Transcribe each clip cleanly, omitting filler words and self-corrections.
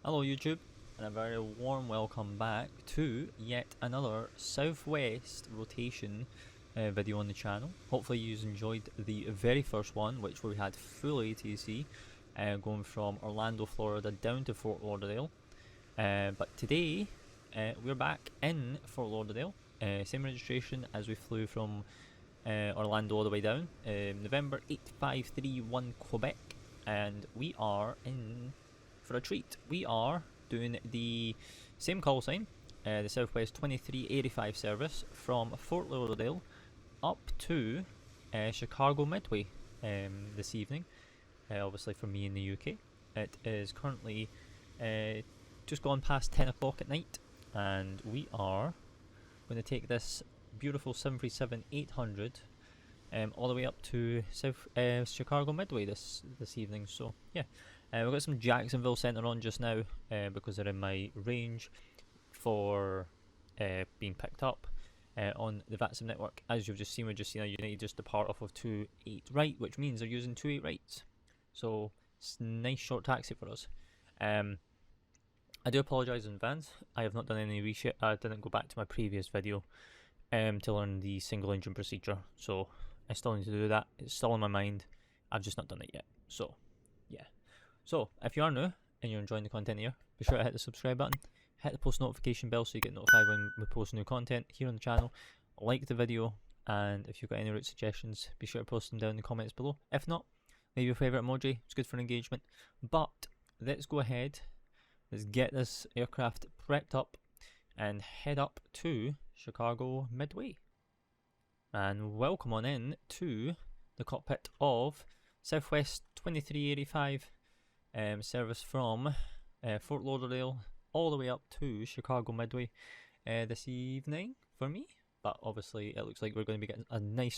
Hello YouTube, and a very warm welcome back to yet another Southwest rotation video on the channel. Hopefully you enjoyed the very first one, which we had full ATC, going from Orlando, Florida down to Fort Lauderdale. But today we're back in Fort Lauderdale, same registration as we flew from Orlando all the way down, November 8531 Quebec, and we are in for a treat. We are doing the same call sign, the Southwest 2385 service from Fort Lauderdale up to Chicago Midway this evening, obviously for me in the UK. It is currently just gone past 10 o'clock at night, and we are going to take this beautiful 737-800 all the way up to Chicago Midway this evening. So yeah, we've got some Jacksonville Centre on just now because they're in my range for being picked up on the VATSIM Network. As you've just seen, we've just seen a United just depart off of 28 right, which means they're using 28 rights. So it's a nice short taxi for us. I do apologise in advance. I have not done any research. I didn't go back to my previous video to learn the single engine procedure, so I still need to do that. It's still in my mind. I've just not done it yet. So yeah. So if you are new and you're enjoying the content here, be sure to hit the subscribe button, hit the post notification bell so you get notified when we post new content here on the channel. Like the video, and if you've got any route suggestions, be sure to post them down in the comments below. If not, leave your favourite emoji. It's good for engagement. But let's go ahead. Let's get this aircraft prepped up and head up to Chicago Midway. And welcome on in to the cockpit of Southwest 2385 service from Fort Lauderdale all the way up to Chicago Midway this evening for me. But obviously it looks like we're going to be getting a nice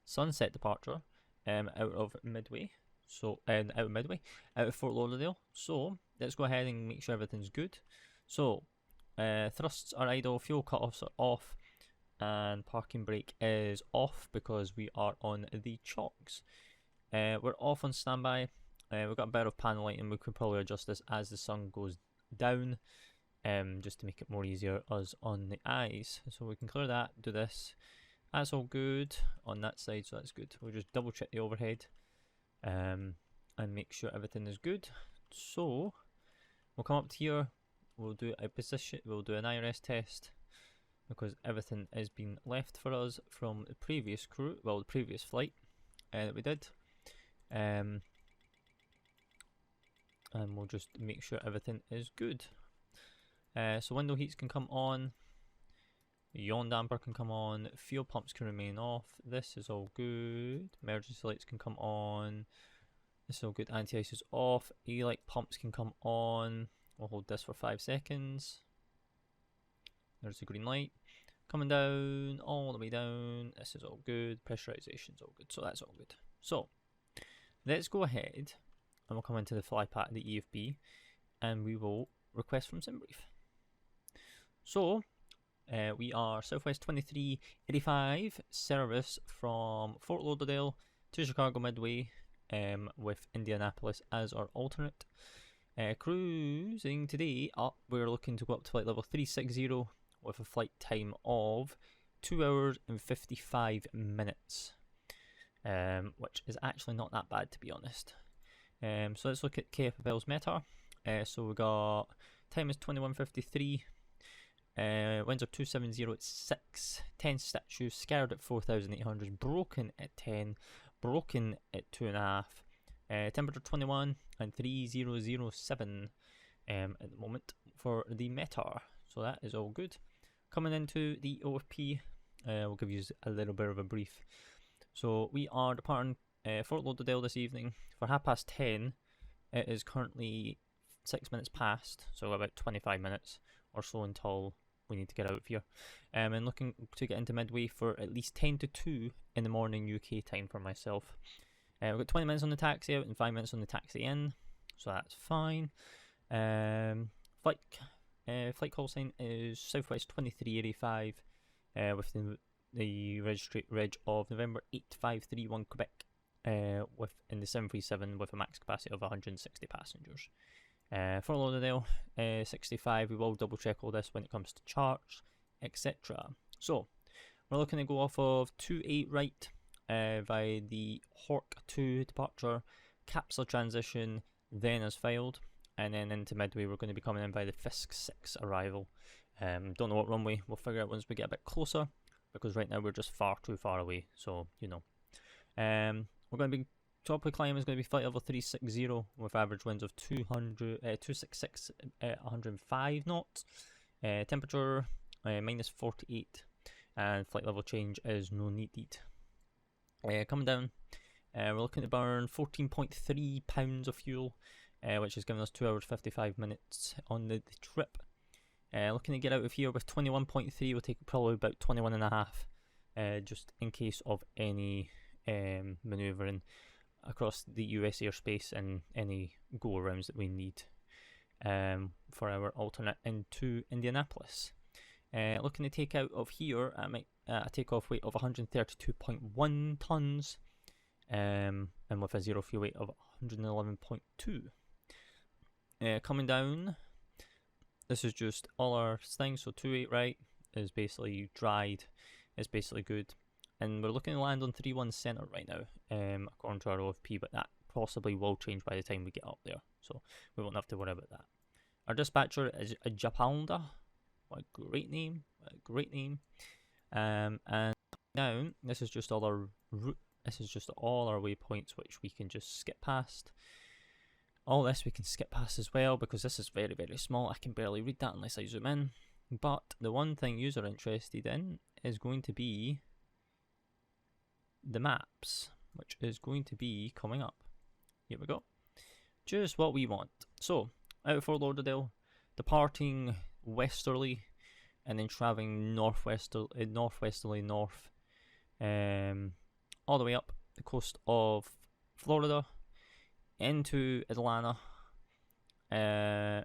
sunset departure out of Midway. So out of Fort Lauderdale. So let's go ahead and make sure everything's good. So thrusts are idle, fuel cutoffs are off, and parking brake is off because we are on the chocks. We're off on standby. We've got a bit of panel lighting. We could probably adjust this as the sun goes down, just to make it more easier us on the eyes. So we can clear that, do this. That's all good on that side, so that's good. We'll just double check the overhead and make sure everything is good. So we'll come up to here. We'll do a position. We'll do an IRS test, because everything has been left for us from the previous crew, well, the previous flight that we did. And we'll just make sure everything is good. So window heats can come on, yaw damper can come on, fuel pumps can remain off. This is all good. Emergency lights can come on. This is all good. Anti-ice is off. E-light pumps can come on. We'll hold this for 5 seconds. There's the green light. Coming down, all the way down. This is all good. Pressurization's all good. So that's all good. So let's go ahead and we'll come into the fly path, the EFB, and we will request from SimBrief. So we are Southwest 2385 service from Fort Lauderdale to Chicago Midway, with Indianapolis as our alternate. Cruising today up, we're looking to go up to flight level 360 with a flight time of 2 hours and 55 minutes, which is actually not that bad, to be honest. So let's look at KFLL's METAR. So we got time is 21:53, winds are 270 at 6, 10 statues, scattered at 4,800, broken at 10, broken at 2.5. Temperature 21 and 3007 at the moment for the METAR. So that is all good. Coming into the OFP, we'll give you a little bit of a brief. So we are departing Fort Lauderdale this evening for 10:30. It is currently 6 minutes past, so about 25 minutes or so until we need to get out of here. And looking to get into Midway for at least 10 to 2 in the morning UK time for myself. We've got 20 minutes on the taxi out and 5 minutes on the taxi in, so that's fine. Flight call sign is Southwest 2385 with the registry reg of November 8531 Quebec. in the 737 with a max capacity of 160 passengers. Fort Lauderdale 65. We will double check all this when it comes to charts, etc. So we're looking to go off of 28 right via the Hawk 2 departure, capsule transition, then as filed, and then into Midway we're going to be coming in by the Fisk 6 arrival. Don't know what runway, we'll figure out once we get a bit closer, because right now we're just far too far away, so you know. We're going to be, top of climb is going to be flight level 360 with average winds of 266 at 105 knots. Temperature minus 48, and flight level change is no needed. Coming down, we're looking to burn 14.3 pounds of fuel, which is giving us 2 hours 55 minutes on the trip. Looking to get out of here with 21.3, will take probably about 21.5, just in case of any manoeuvring across the US airspace and any go-arounds that we need for our alternate into Indianapolis. Looking to take out of here at a takeoff weight of 132.1 tons, and with a zero fuel weight of 111.2. Coming down, this is just all our things. So 28 right is basically dried, it's basically good, and we're looking to land on 31 center right now, according to our OFP, but that possibly will change by the time we get up there, so we won't have to worry about that. Our dispatcher is a Japalda. What a great name! What a great name! And down, this is just all our route. This is just all our waypoints, which we can just skip past. All this we can skip past as well, because this is very, very small. I can barely read that unless I zoom in. But the one thing you are interested in is going to be the maps, which is going to be coming up. Here we go. Just what we want. So, out of Fort Lauderdale, departing westerly, and then travelling northwesterly north, all the way up the coast of Florida, into Atlanta,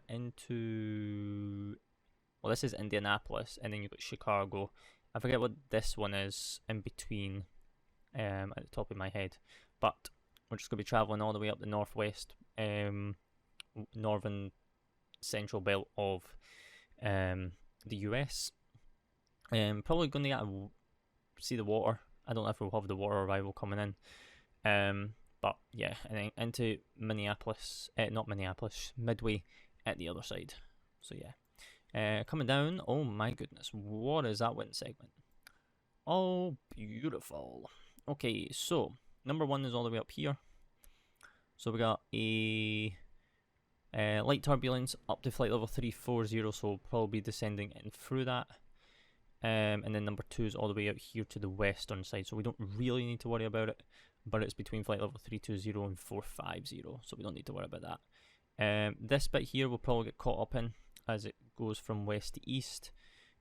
into, well, this is Indianapolis, and then you've got Chicago. I forget what this one is in between, at the top of my head, but we're just going to be travelling all the way up the northwest, northern central belt of the US. Probably going to see the water. I don't know if we'll have the water arrival coming in, but yeah, and then into Minneapolis, not Minneapolis, Midway at the other side. So yeah, coming down. Oh my goodness, what is that wind segment? Oh, beautiful. Okay, so number one is all the way up here. So we got a light turbulence up to flight level 340, so we'll probably be descending in through that. And then number two is all the way out here to the western side, so we don't really need to worry about it, but it's between flight level 320 and 450, so we don't need to worry about that. This bit here we'll probably get caught up in as it goes from west to east,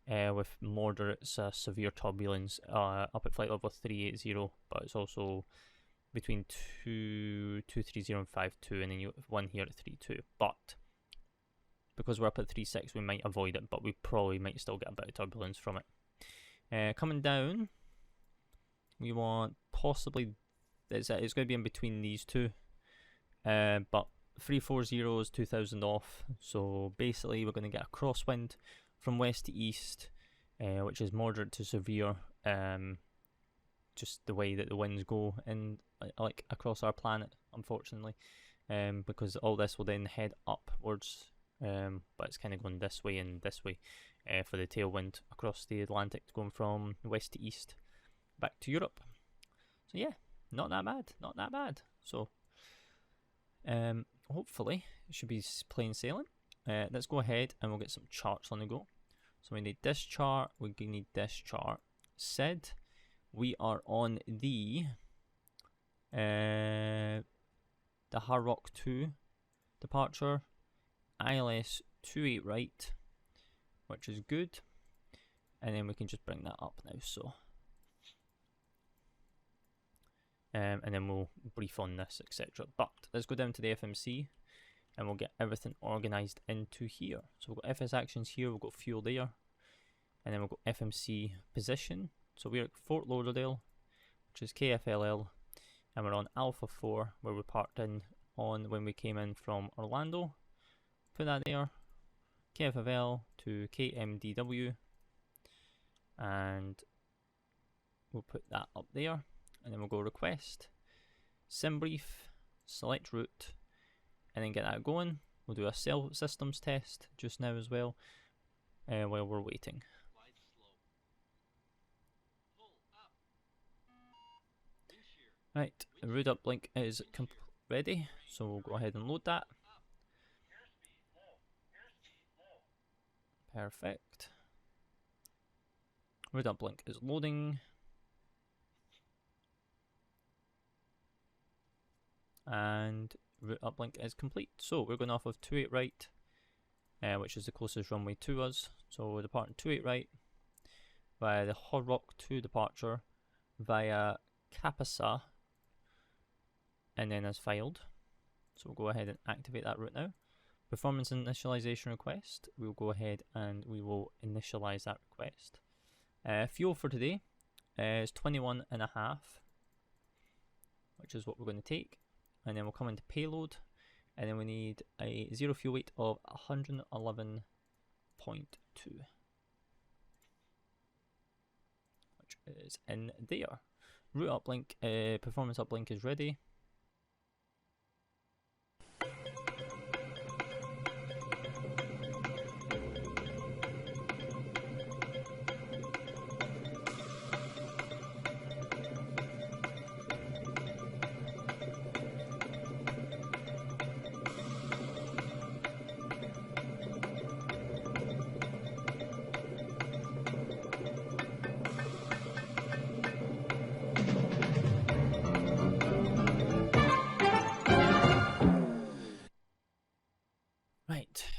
with moderate severe turbulence up at flight level 380, but it's also between 230 and 52, and then you have one here at 32. But because we're up at 36, we might avoid it, but we probably might still get a bit of turbulence from it. Coming down, we want possibly, it's going to be in between these two, but 340 is 2000 off, so basically we're going to get a crosswind from west to east, which is moderate to severe, just the way that the winds go in, like across our planet, unfortunately, because all this will then head upwards, but it's kind of going this way and this way for the tailwind across the Atlantic, going from west to east back to Europe. So yeah, not that bad, not that bad. So hopefully it should be plain sailing. Let's go ahead and we'll get some charts on the go. So we need this chart, we need this chart. Said we are on the Hard Rock 2 departure, ILS 28 right, which is good, and then we can just bring that up now. So and then we'll brief on this, etc. But let's go down to the FMC and we'll get everything organized into here. So we've got FS actions here, we've got fuel there, and then we've got FMC position. So we're at Fort Lauderdale, which is KFLL, and we're on Alpha 4 where we parked in on when we came in from Orlando. Put that there. KFLL to KMDW, and we'll put that up there, and then we'll go request, sim brief, select route, and then get that going. We'll do a cell systems test just now as well while we're waiting. Right, the route uplink is ready, so we'll go ahead and load that. Perfect. Route uplink is loading. And route uplink is complete. So we're going off of 28 right, which is the closest runway to us. So we're departing 28 right via the Horrock 2 departure via Kapasa, and then as filed. So we'll go ahead and activate that route now. Performance initialization request. We'll go ahead and we will initialize that request. Fuel for today is 21.5, which is what we're going to take. And then we'll come into payload, and then we need a zero fuel weight of 111.2, which is in there. Route uplink, performance uplink is ready.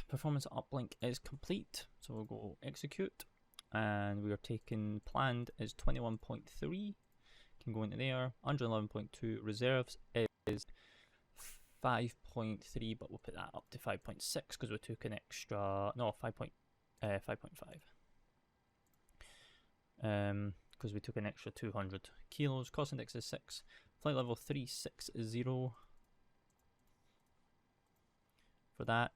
Performance uplink is complete, so we'll go execute, and we are taking planned is 21.3, can go into there. 111.2 reserves is 5.3, but we'll put that up to 5.6 because we took an extra 5.5 because we took an extra 200 kilos. Cost index is 6, flight level 360 for that.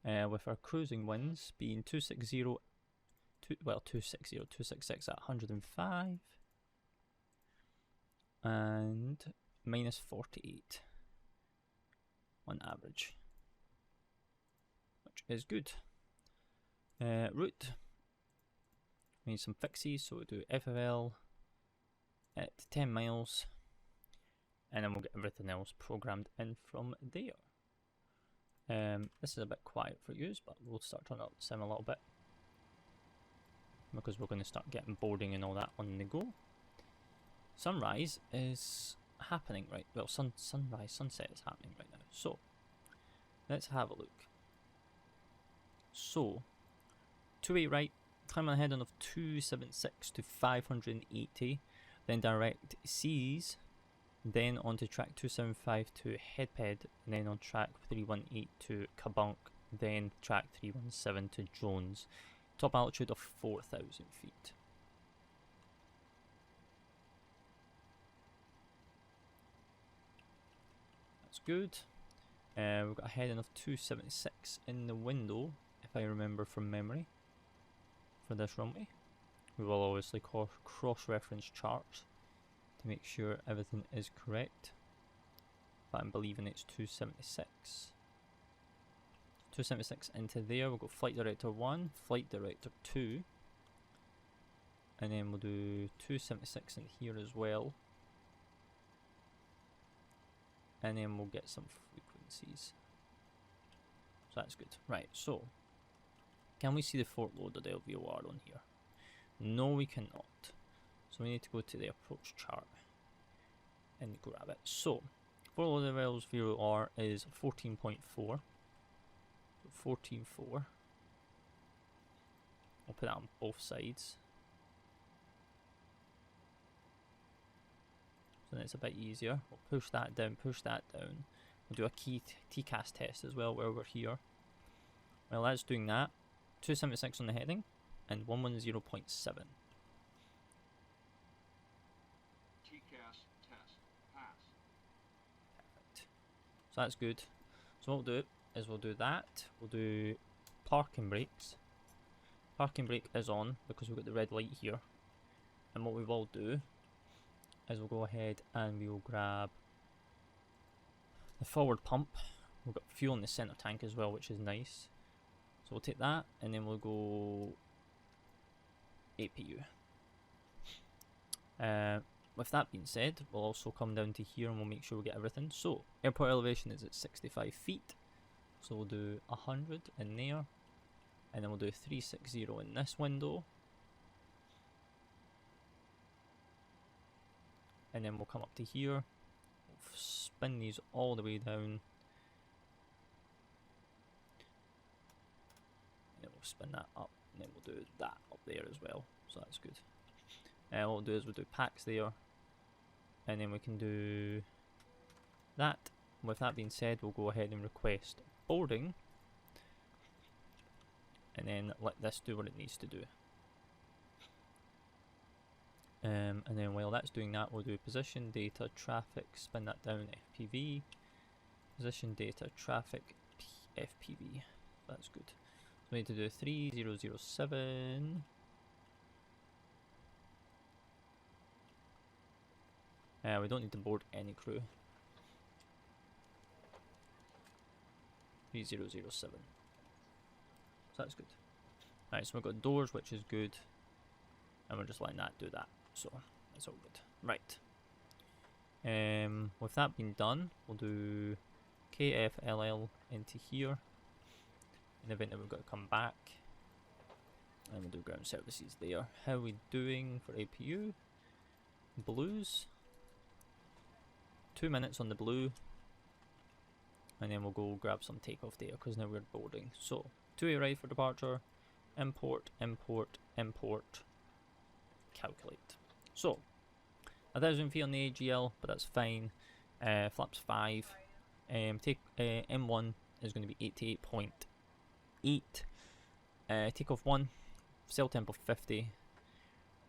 With our cruising winds being 266 at 105 and minus 48 on average, which is good. Route, we need some fixes, so we'll do FFL at 10 miles, and then we'll get everything else programmed in from there. This is a bit quiet for you, but we'll start turning up the sim a little bit because we're going to start getting boarding and all that on the go. Sunrise is happening right, well, sunset is happening right now. So let's have a look. So 28 right, time on a heading of 276 to 580, then direct C's, then onto track 275 to Headped, and then on track 318 to Kabunk, then track 317 to Jones. Top altitude of 4,000 feet. That's good. We've got a heading of 276 in the window, if I remember from memory, for this runway. We will obviously cross-reference charts to make sure everything is correct, but I'm believing it's 276. 276 into there. We'll go flight director 1, flight director 2, and then we'll do 276 in here as well, and then we'll get some frequencies. So that's good. Right, so can we see the Fort Lauderdale VOR on here? No, we cannot. So we need to go to the approach chart and grab it. So Fort Lauderdale's VOR is 14.4. 14.4. I'll put that on both sides, so then it's a bit easier. We'll push that down, push that down. We'll do a key TCAS test as well while we're here. Well, that's doing that. 276 on the heading and 110.7. TCAS test pass. So that's good. So what we'll do is we'll do that. We'll do parking brakes. Parking brake is on because we've got the red light here. And what we will do is we'll go ahead and we'll grab the forward pump. We've got fuel in the center tank as well, which is nice. So we'll take that and then we'll go APU. With that being said, we'll also come down to here and we'll make sure we get everything. So airport elevation is at 65 feet. So we'll do 100 in there. And then we'll do 360 in this window. And then we'll come up to here. We'll spin these all the way down. And then we'll spin that up. And then we'll do that up there as well. So that's good. And what we'll do is we'll do packs there. And then we can do that. With that being said, we'll go ahead and request boarding. And then let this do what it needs to do. And then while that's doing that, we'll do position, data, traffic, spin that down, FPV. Position, data, traffic, FPV. That's good. So we need to do 3007. We don't need to board any crew. 3007. So that's good. Alright, so we've got doors, which is good. And we're just letting that do that. So that's all good. Right. With that being done, we'll do KFLL into here. In the event that we've got to come back. And we'll do ground services there. How are we doing for APU? Blues. 2 minutes on the blue. And then we'll go grab some takeoff there because now we're boarding. So 2 right for departure. Import, import, import. Calculate. So 1,000 feet on the AGL, but that's fine. Flaps 5. M1 is going to be 88.8. Takeoff 1. Sail tempo 50.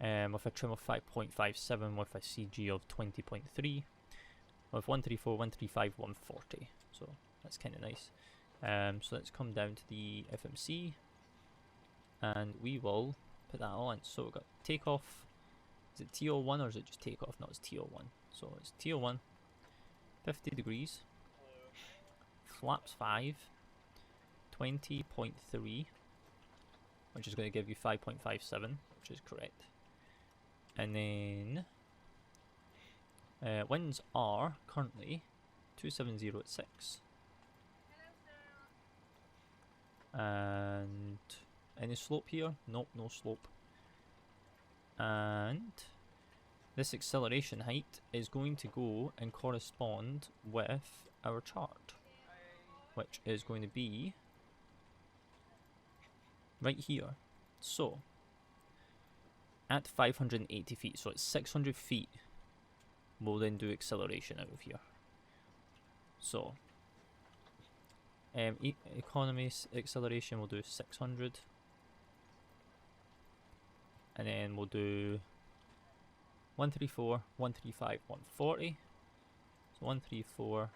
With a trim of 5.57 with a CG of 20.3. With 134, 135, 140. So that's kind of nice. So let's come down to the FMC. And we will put that all in. So we've got takeoff. Is it TO1 or is it just takeoff? No, it's TO1. So it's TO1. 50 degrees. Flaps 5. 20.3. Which is going to give you 5.57, which is correct. And then winds are currently 270 at 6. And any slope here? Nope, no slope. And this acceleration height is going to go and correspond with our chart, which is going to be right here. So at 580 feet, so it's 600 feet, we'll then do acceleration out of here. So economy acceleration we'll do 600, and then we'll do 134, 135, 140. So 134,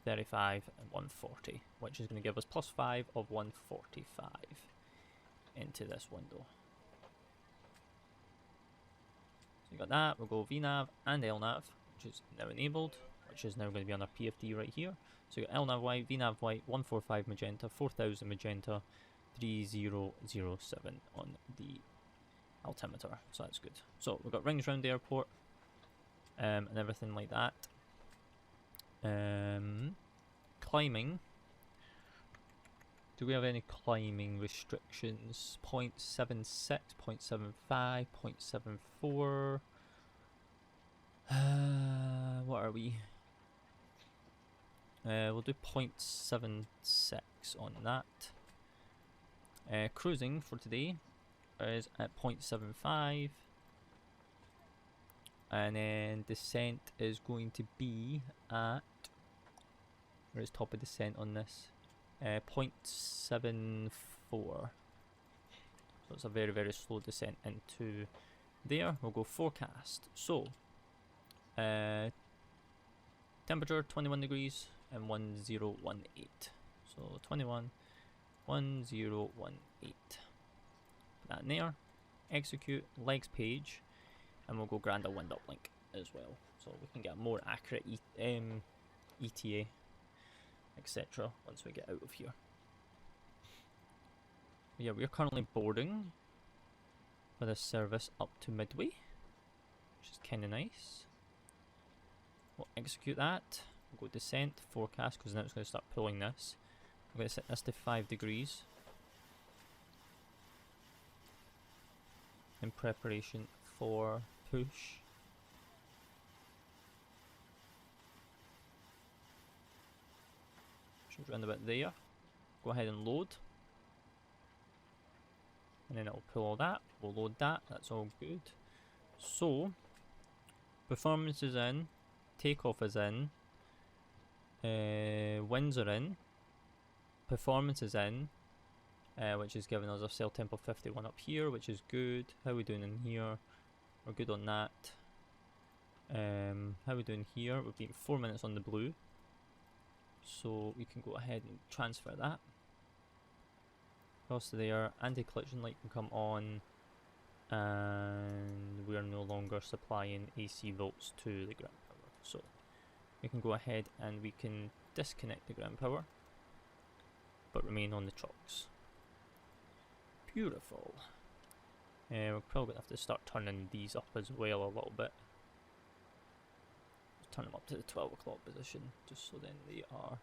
35 and 140, which is going to give us plus 5 of 145 into this window. So you got that. We'll go VNav and LNav, which is now enabled, which is now going to be on our PFD right here. So you got LNav white, VNav white, 145 magenta, 4000 magenta, 3007 on the altimeter. So that's good. So we've got rings around the airport and everything like that. Climbing. Do we have any climbing restrictions? 0.76, 0.75, 0.74. What are we? We'll do 0.76 on that. Cruising for today is at 0.75. And then descent is going to be at, where is top of descent on this? 0.74. So it's a very, very slow descent into there. We'll go forecast. So temperature 21 degrees and 1018. So 21, 1018. Put that in there. Execute legs page, and we'll go grant a wind uplink as well, so we can get a more accurate ETA, etc. once we get out of here. Yeah, we're currently boarding for this service up to Midway, which is kind of nice. We'll execute that. We'll go descent, forecast, because now it's going to start pulling this. I'm going to set this to 5 degrees. In preparation for push. Should round about there. Go ahead and load. And then it'll pull all that. We'll load that. That's all good. So, performance is in. Takeoff is in. Winds are in. Performance is in. Which is giving us a sail temp of 51 up here, which is good. How are we doing in here? We're good on that. How are we doing here? We've been 4 minutes on the blue. So we can go ahead and transfer that. Across to there, anti-collision light can come on. And we are no longer supplying AC volts to the ground power. So we can go ahead and we can disconnect the ground power, but remain on the trucks. Beautiful. We're probably going to have to start turning these up as well a little bit. Just turn them up to the 12 o'clock position, just so then they are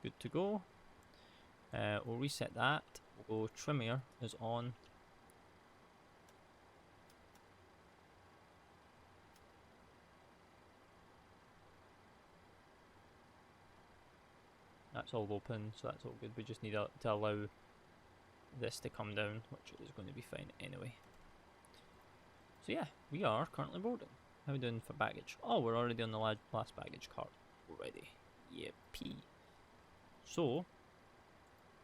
good to go. We'll reset that. We'll go trim air is on. That's all open, so that's all good. We just need to allow this to come down, which is going to be fine anyway. So yeah, we are currently boarding. How are we doing for baggage? Oh, we're already on the last baggage cart already. Yippee. So,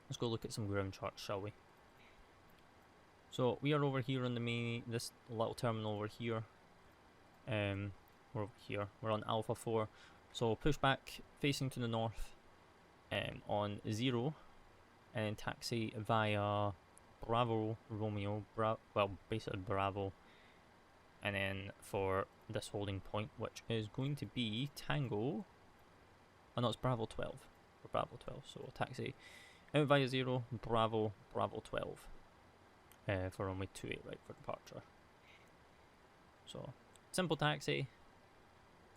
let's go look at some ground charts, shall we? So, we are over here on the main, this little terminal over here. We're over here. We're on Alpha 4. So, pushback facing to the north. On 0, and then taxi via Bravo Romeo, well, basically Bravo, and then for this holding point, which is going to be Tango. Oh no, it's Bravo 12. Or Bravo 12. So taxi out via 0, Bravo 12, for runway 28 right for departure. So simple taxi,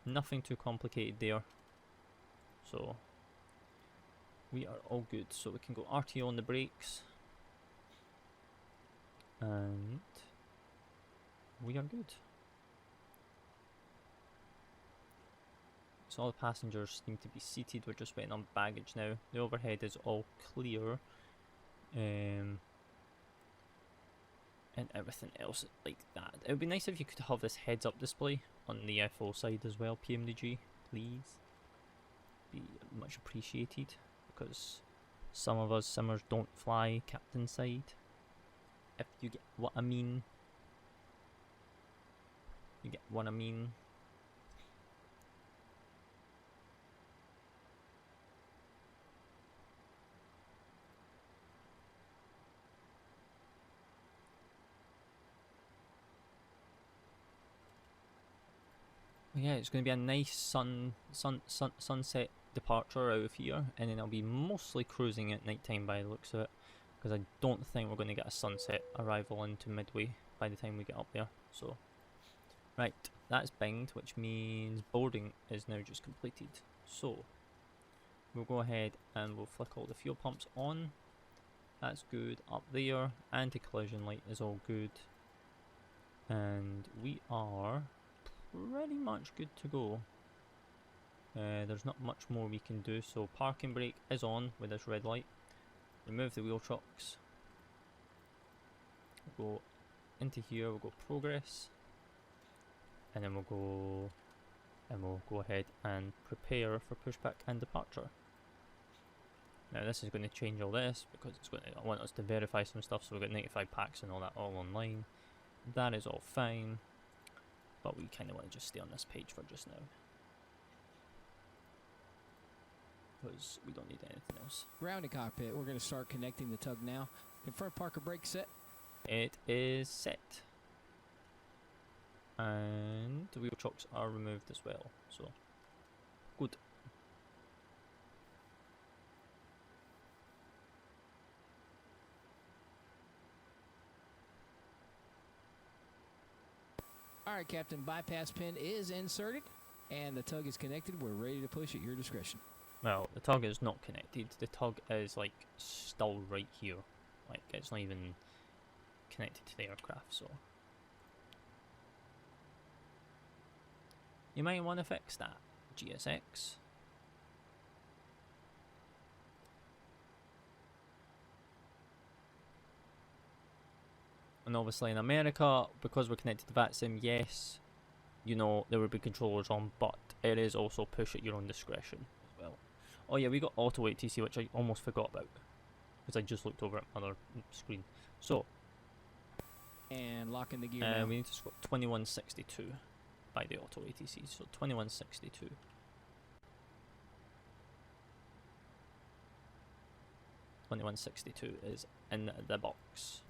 nothing too complicated there. So we are all good, so we can go RTO on the brakes, and we are good. So all the passengers seem to be seated, we're just waiting on baggage now. The overhead is all clear, and everything else like that. It would be nice if you could have this heads up display on the FO side as well, PMDG, please. Be much appreciated. Because some of us simmers don't fly captain side, if you get what I mean. You get what I mean. Yeah, it's going to be a nice sunset departure out of here, and then I'll be mostly cruising at night time by the looks of it, because I don't think we're going to get a sunset arrival into Midway by the time we get up there. So right, that's binged, which means boarding is now just completed. So we'll go ahead and we'll flick all the fuel pumps on. That's good. Up there, anti-collision light is all good, and we are pretty much good to go. There's not much more we can do, so parking brake is on with this red light. Remove the wheel trucks. We'll go into here, we'll go progress, and then we'll go ahead and prepare for pushback and departure. Now this is going to change all this because it's going to want us to verify some stuff, so we've got 95 packs and all that all online. That is all fine. but we kind of want to just stay on this page for just now, because we don't need anything else. Grounded cockpit. We're going to start connecting the tug now. Confirm parker brake set. It is set. And the wheel chocks are removed as well, so good. Alright, Captain, bypass pin is inserted, and the tug is connected. We're ready to push at your discretion. Well, the tug is not connected. The tug is like still right here. Like it's not even connected to the aircraft, so you might want to fix that, GSX. And obviously in America, because we're connected to VATSIM, yes, you know, there would be controllers on, but it is also push at your own discretion as well. Oh yeah, we got auto ATC, which I almost forgot about, because I just looked over at my other screen. So, and locking the gear now. we need to score 2162 by the auto ATC, so 2162. $21.62 is in the box,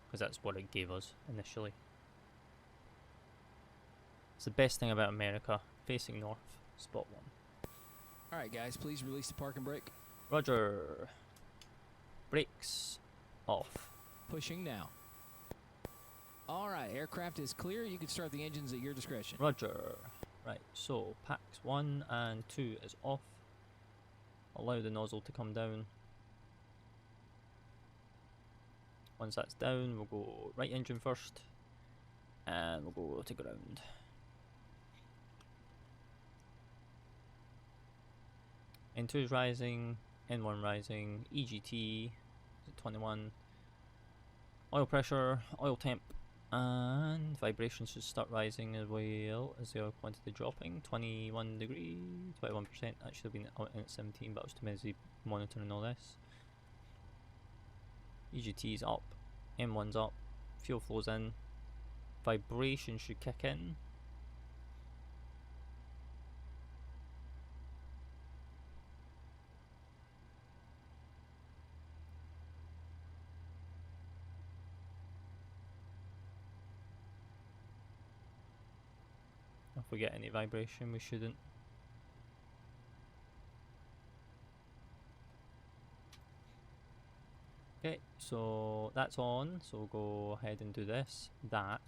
because that's what it gave us initially. It's the best thing about America, facing north, spot 1. Alright guys, please release the parking brake. Roger. Brakes off. Pushing now. Alright, aircraft is clear. You can start the engines at your discretion. Roger. Right, so packs 1 and 2 is off. Allow the nozzle to come down. Once that's down, we'll go right engine first, and we'll go to ground. N2 is rising, N1 rising, EGT is at 21. Oil pressure, oil temp, and vibrations should start rising as well as the oil quantity dropping. 21 degree, 21%. That should have been out in at 17, but I was too busy monitoring all this. EGT is up, M1's up, fuel flows in, vibration should kick in. If we get any vibration, we shouldn't. Okay, so that's on, so we'll go ahead and do this, that,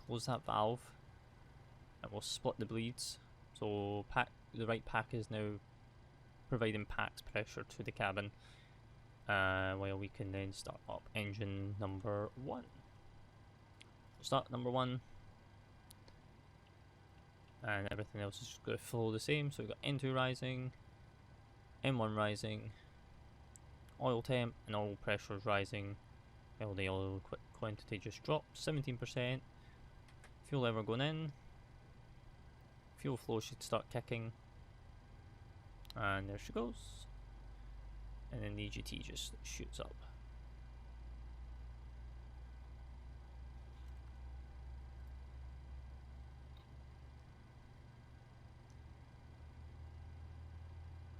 close that valve, and we'll split the bleeds. So the right pack is now providing packed pressure to the cabin, while we can then start up engine number 1. So start number 1, and everything else is just going to flow the same. So we've got N2 rising, M1 rising, oil temp and oil pressure is rising, while the oil quantity just dropped 17%. Fuel lever going in, fuel flow should start kicking, and there she goes, and then the EGT just shoots up.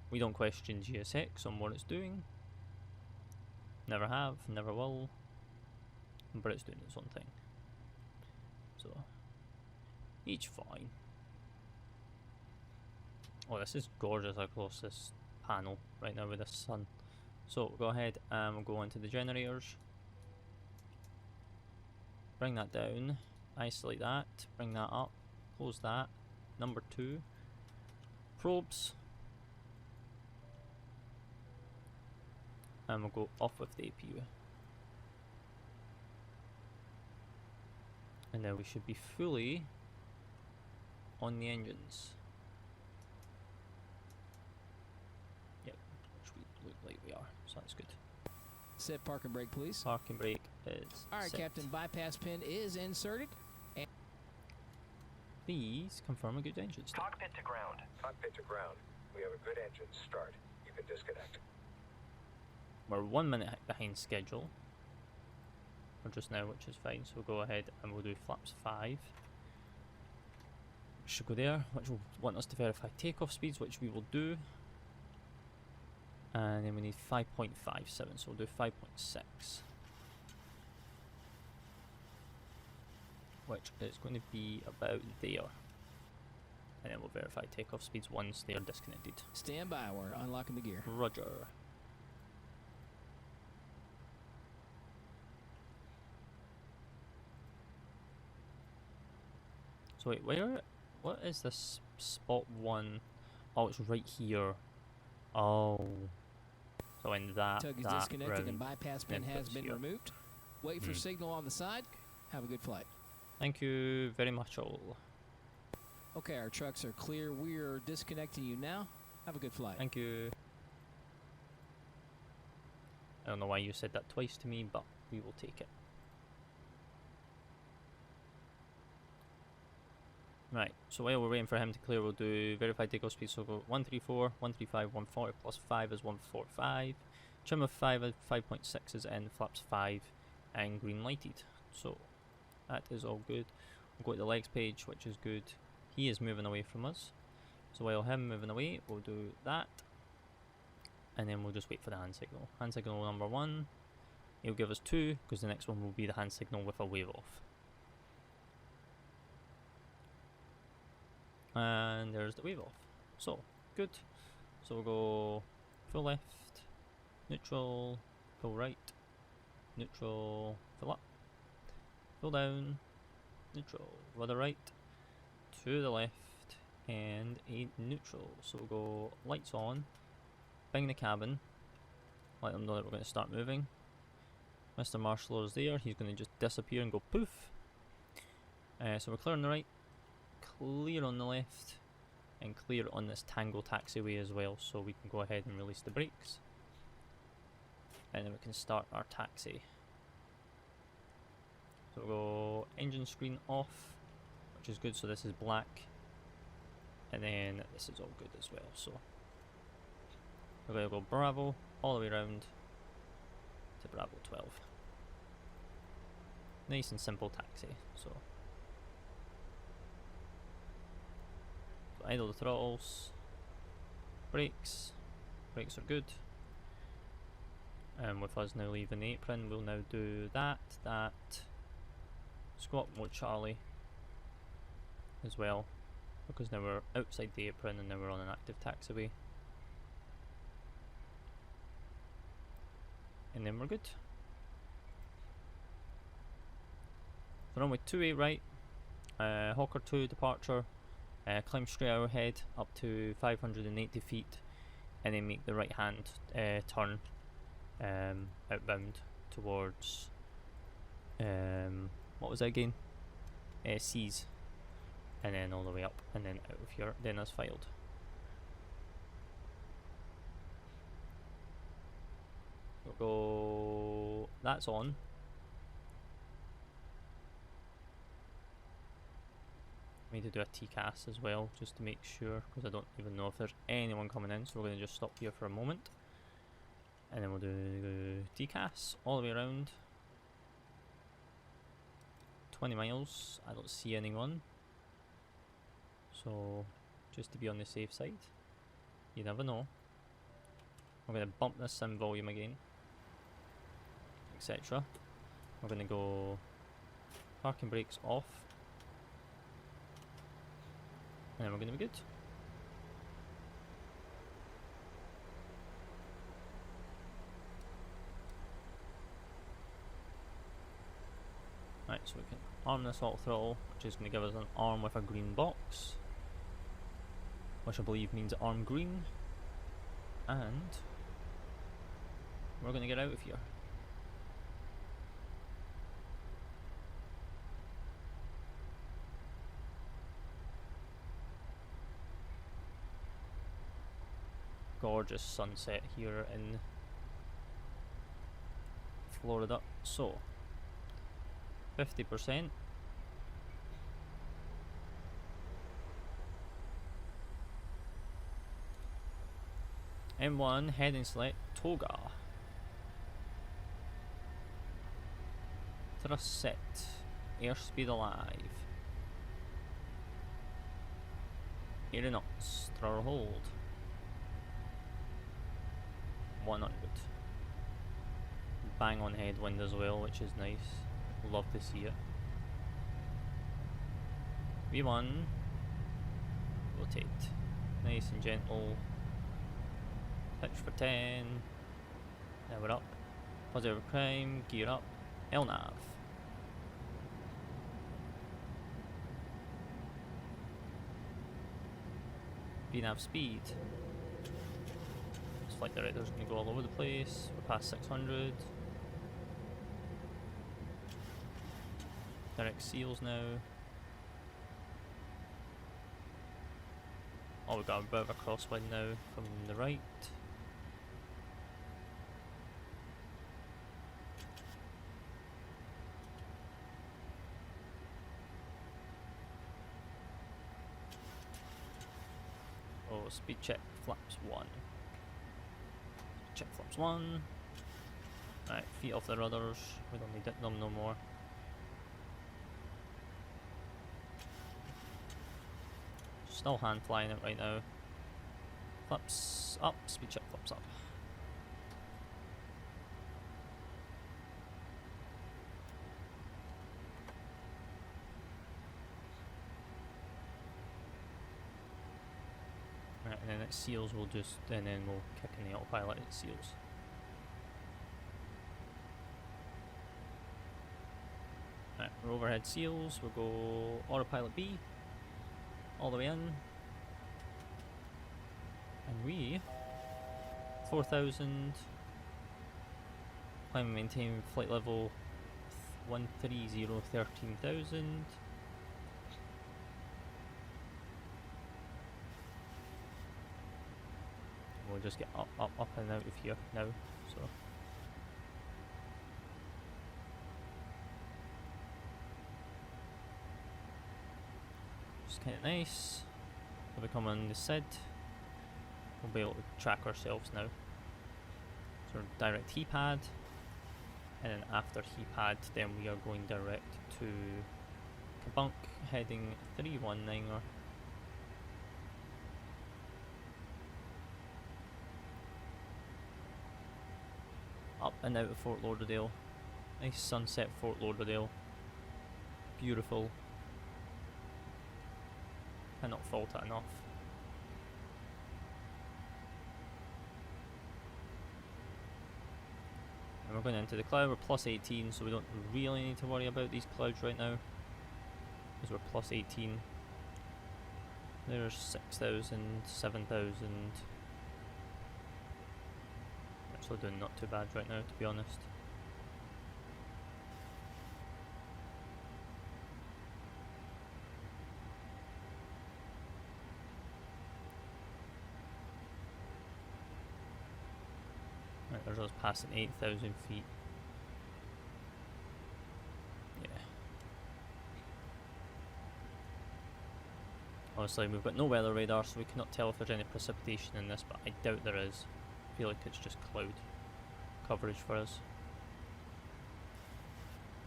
We don't question GSX on what it's doing. Never have, never will. But it's doing its own thing. So, each fine. Oh, this is gorgeous across this panel right now with the sun. So, we'll go ahead and we'll go into the generators. Bring that down. Isolate that. Bring that up. Close that. Number 2. Probes. And we'll go off with the APU. And now we should be fully on the engines. Yep, which we look like we are, so that's good. Set parking brake, please. Parking brake is Alright, set. Captain, bypass pin is inserted. And Please confirm a good engine start. Cockpit to ground. Cockpit to ground. We have a good engine start. You can disconnect. We're 1 minute behind schedule for just now, which is fine. So we'll go ahead and we'll do flaps 5. should go there, which will want us to verify takeoff speeds, which we will do. And then we need 5.57, so we'll do 5.6. Which is going to be about there. And then we'll verify takeoff speeds once they are disconnected. Stand by, we're unlocking the gear. Roger. So wait, what is this spot 1? Oh, it's right here. Oh. So in that Tug is that disconnected round, and bypass pin then has puts been here. removed. Wait for signal on the side. Have a good flight. Thank you very much all. Okay, our trucks are clear. We are disconnecting you now. Have a good flight. Thank you. I don't know why you said that twice to me, but we will take it. Right, so while we're waiting for him to clear, we'll do verified takeoff speed. So we'll go 134, 135, 140 plus 5 is 145. Trim of 5 is 5.6 is in, flaps 5, and green lighted. So that is all good. We'll go to the legs page, which is good. He is moving away from us. So while him moving away, we'll do that. And then we'll just wait for the hand signal. Hand signal number 1. He'll give us 2, because the next one will be the hand signal with a wave off. And there's the wave off. So, good. So we'll go full left, neutral, full right, neutral, full up, full down, neutral, rudder right, to the left, and a neutral. So we'll go lights on, bang the cabin, let them know that we're going to start moving. Mr. Marshall is there, he's going to just disappear and go poof. So we're clear on the right, clear on the left, and clear on this Tango taxiway as well, so we can go ahead and release the brakes. And then we can start our taxi. So we'll go engine screen off, which is good, so this is black. And then this is all good as well, so we're going to go Bravo all the way around to Bravo 12. Nice and simple taxi, so idle the throttles, brakes are good. And with us now leaving the apron, we'll now do that, squat mode Charlie as well, because now we're outside the apron and now we're on an active taxiway. And then we're good. So runway 28 right, Hawker 2 departure, climb straight ahead up to 580 feet, and then make the right hand turn outbound towards what was that again? C's, and then all the way up and then out of here, then as filed. We'll go, that's on. I need to do a TCAS as well, just to make sure, because I don't even know if there's anyone coming in, so we're going to just stop here for a moment. And then we'll do TCAS all the way around. 20 miles, I don't see anyone. So, just to be on the safe side, you never know. We're going to bump this sim volume again, etc. We're going to go parking brakes off. And then we're going to be good. Right, so we can arm this auto throttle, which is going to give us an arm with a green box, which I believe means arm green. And we're going to get out of here. Gorgeous sunset here in Florida. So 50%. M1 heading select Toga. Thrust set. Airspeed alive. 80 knots, throttle hold. 100. Bang on headwind as well, which is nice. Love to see it. V1. Rotate. Nice and gentle. Pitch for 10. Now we're up. Positive prime, gear up. LNAV. VNAV speed. This flight director's going to go all over the place. We're past 600. Direct seals now. Oh, we've got a bit of a crosswind now from the right. Oh, speed check, flaps 1. Check flaps 1. Right, feet off the rudders. We don't need them no more. Still hand flying it right now. Flaps up, speed check, flaps up. Right, and then it seals, we'll just, and then we'll kick in the autopilot, it seals. Right, we're overhead seals, we'll go autopilot B. All the way in, and we 4,000. Climb and maintain flight level 130 13,000. We'll just get up and out of here now. So. Kind of nice. If we come on the SID, we'll be able to track ourselves now. So direct HEPAD, and then after HEPAD, then we are going direct to Kabunk, heading 319er. Up and out of Fort Lauderdale. Nice sunset Fort Lauderdale. Beautiful. Cannot fault it enough. And we're going into the cloud, we're plus 18, so we don't really need to worry about these clouds right now. Because we're plus 18. There's 6,000, 7,000. Actually doing not too bad right now, to be honest. There's us passing 8,000 feet. Yeah. Obviously we've got no weather radar, so we cannot tell if there's any precipitation in this, but I doubt there is. I feel like it's just cloud coverage for us.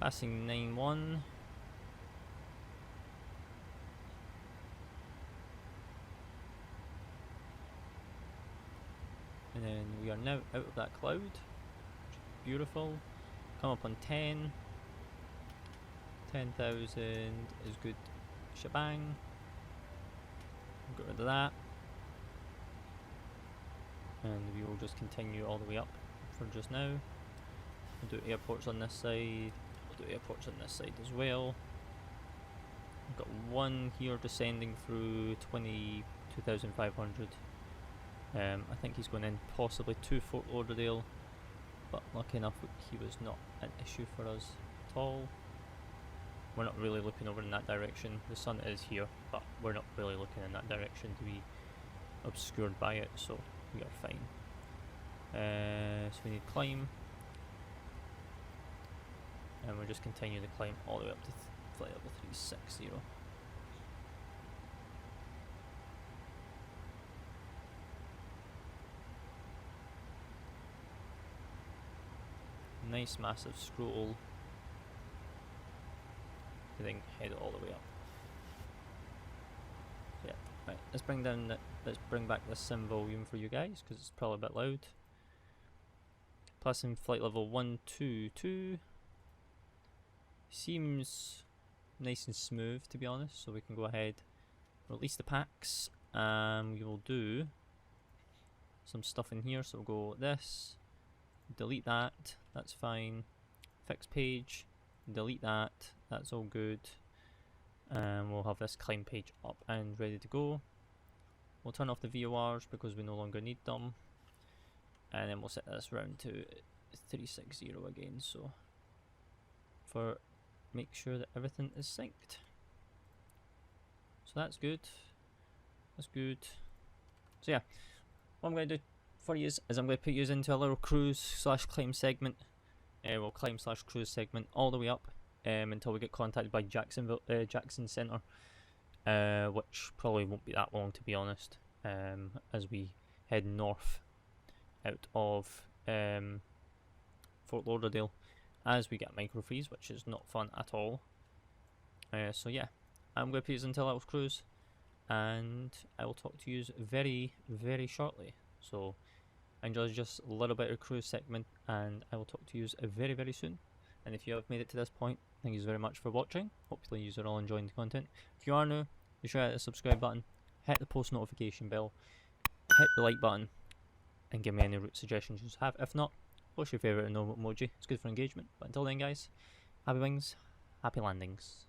Passing 9-1. And then we are now out of that cloud, which is beautiful. Come up on 10. 10,000 is good shebang. Get rid of that. And we will just continue all the way up for just now. We'll do airports on this side. We'll do airports on this side as well. We've got one here descending through 22,500. I think he's going in possibly to Fort Lauderdale, but lucky enough he was not an issue for us at all. We're not really looking over in that direction. The sun is here, but we're not really looking in that direction to be obscured by it, so we are fine. So we need climb, and we'll just continue to climb all the way up to flight level 360. Nice massive scroll. I think head it all the way up. Yeah, right. let's bring back the sim volume for you guys because it's probably a bit loud. Plus in flight level 122 seems nice and smooth, to be honest, so we can go ahead, release the packs, and we will do some stuff in here. So we'll go this, delete that, that's fine, fix page, delete that, that's all good, and we'll have this climb page up and ready to go. We'll turn off the VORs because we no longer need them, and then we'll set this round to 360 again, so for make sure that everything is synced. So that's good. That's good. So yeah, what I'm going to do for you is I'm going to put you into a little cruise slash climb segment. We'll climb slash cruise segment all the way up until we get contacted by Jackson Center, which probably won't be that long, to be honest, as we head north out of Fort Lauderdale as we get micro freeze, which is not fun at all. So yeah, I'm going to put you into a little cruise, and I will talk to you very, very shortly. So enjoy just a little bit of cruise segment, and I will talk to you very, very soon. And if you have made it to this point, thank you very much for watching. Hopefully you are all enjoying the content. If you are new, be sure to hit the subscribe button, hit the post notification bell, hit the like button, and give me any route suggestions you have. If not, post your favourite emoji. It's good for engagement. But until then, guys, happy wings, happy landings.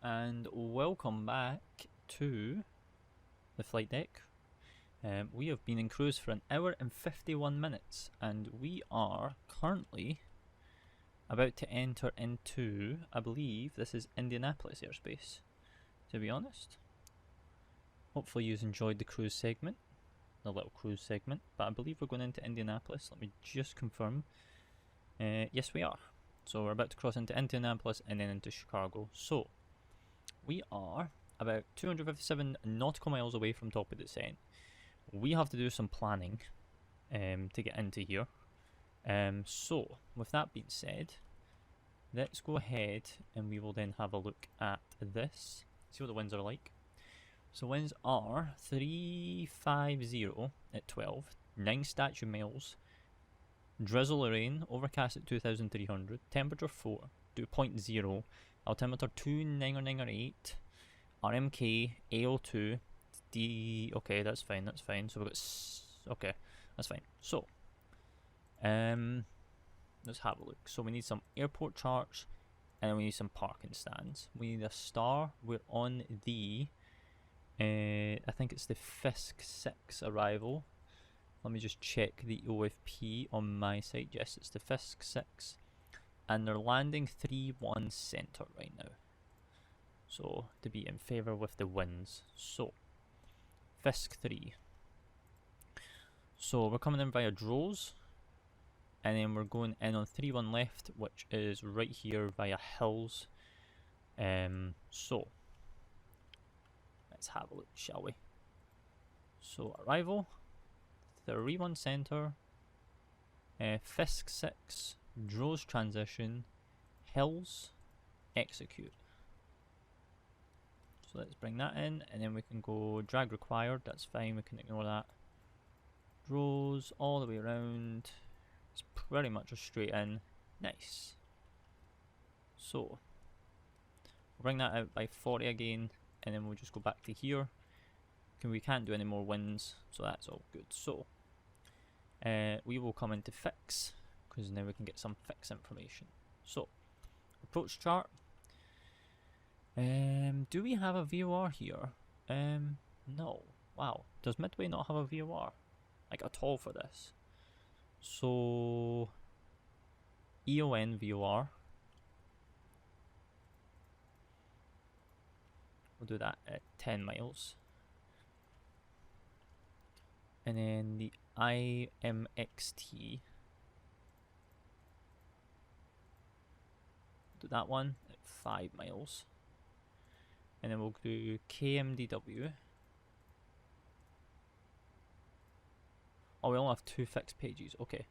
and welcome back to the flight deck. We have been in cruise for 1 hour and 51 minutes, and we are currently about to enter into, I believe this is Indianapolis airspace, to be honest. Hopefully you've enjoyed the cruise segment, the little cruise segment, but I believe we're going into Indianapolis. Let me just confirm. Yes, we are. So we're about to cross into Indianapolis and then into Chicago. So we are about 257 nautical miles away from top of descent. We have to do some planning to get into here. So with that being said, let's go ahead and we will then have a look at this. See what the winds are like. So winds are 350 at 12, 9 statute miles, drizzle or rain, overcast at 2300, temperature 4, dew point 0, altimeter 29908, RMK, AO2, D. Okay, that's fine, that's fine. So we've got, okay, that's fine. So, let's have a look. So we need some airport charts, and then we need some parking stands. We need a star. We're on the, I think it's the FISC 6 arrival. Let me just check the OFP on my side. Yes, it's the FISC 6. And they're landing 3-1 center right now. So, to be in favour with the winds. So, FISC 3. So, we're coming in via Droz. And then we're going in on 3-1 left, which is right here via Hills. So, let's have a look, shall we? So, arrival. 3-1 center, FISC 6, Droz transition, Hills, execute. So let's bring that in, and then we can go drag required, that's fine, we can ignore that. Droz all the way around, it's pretty much a straight in, nice. So, we'll bring that out by 40 again, and then we'll just go back to here. We can't do any more winds, so that's all good. So, we will come into fix, because now we can get some fix information. So, approach chart. Do we have a VOR here? No. Wow. Does Midway not have a VOR? Like at all for this? So, EON VOR. We'll do that at 10 miles. And then the IMXT, do that one at 5 miles. And then we'll do KMDW. Oh, we only have 2 fixed pages, okay.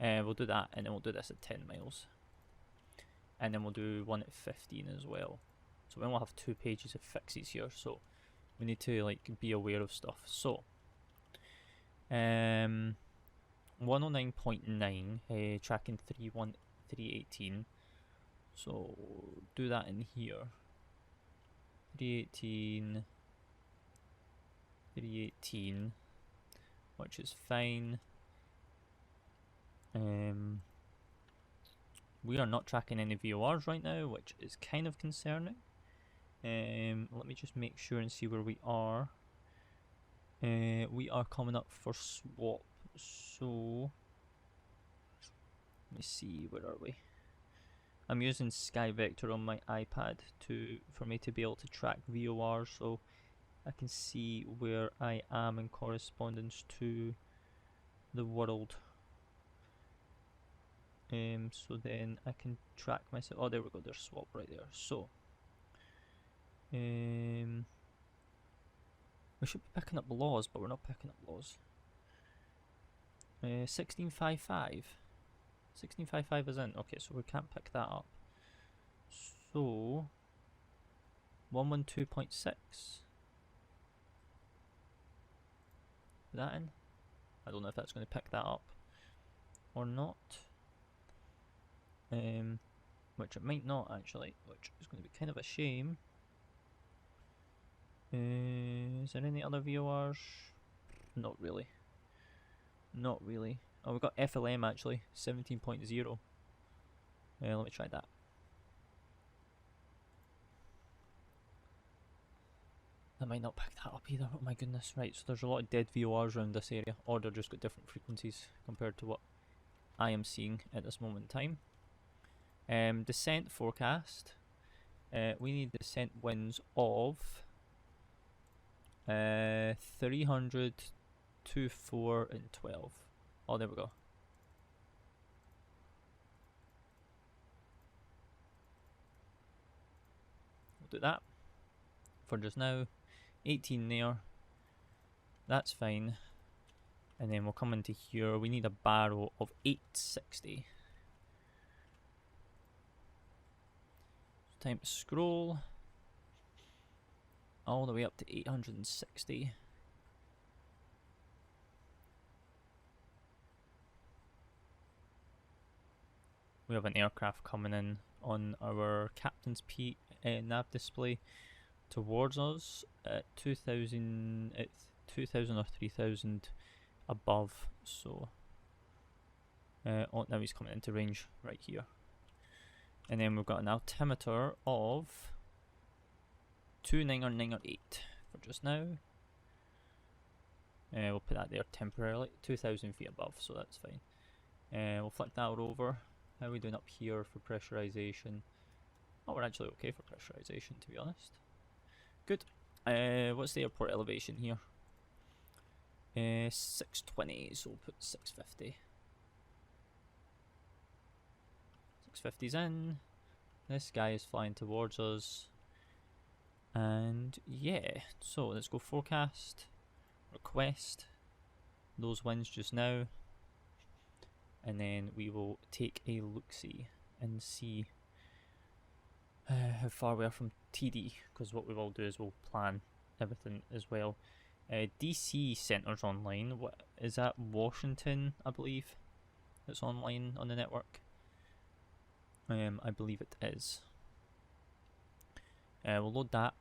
We'll do that, and then we'll do this at 10 miles. And then we'll do one at 15 as well. So we only have 2 pages of fixes here, so we need to like be aware of stuff. So 109.9, tracking 318. So do that in here. 318, which is fine. We are not tracking any VORs right now, which is kind of concerning. Let me just make sure and see where we are. We are coming up for swap, so let me see, where are we? I'm using Sky Vector on my iPad for me to be able to track VOR, so I can see where I am in correspondence to the world. So then I can track myself. Oh, there we go, there's swap right there. So we should be picking up laws, but we're not picking up laws. 1655. 1655 is in. Okay, so we can't pick that up. So 112.6. Is that in? I don't know if that's going to pick that up or not. Which it might not actually, which is going to be kind of a shame. Is there any other VORs? Not really. Not really. Oh, we've got FLM actually, 17.0. Let me try that. That might not pick that up either. Oh my goodness. Right, so there's a lot of dead VORs around this area, or they're just got different frequencies compared to what I am seeing at this moment in time. Descent forecast. We need descent winds of 300, 2, 4, and 12. Oh, there we go. We'll do that for just now. 18 there. That's fine. And then we'll come into here. We need a barrel of 860. Time to scroll all the way up to 860. We have an aircraft coming in on our captain's nav display towards us at 2000, at 2000 or 3000 above. So, oh, now he's coming into range right here. And then we've got an altimeter of 29908 for just now. We'll put that there temporarily, 2,000 feet above, so that's fine. We'll flick that over. How are we doing up here for pressurization? Oh, we're actually okay for pressurization, to be honest. Good. What's the airport elevation here? 620, so we'll put 650. 650's in. This guy is flying towards us. And yeah, so let's go forecast, request those winds just now. And then we will take a look-see and see how far we are from TD, because what we will do is we'll plan everything as well. DC centers online. What is that? Washington, I believe. That's online on the network. I believe it is. We'll load that,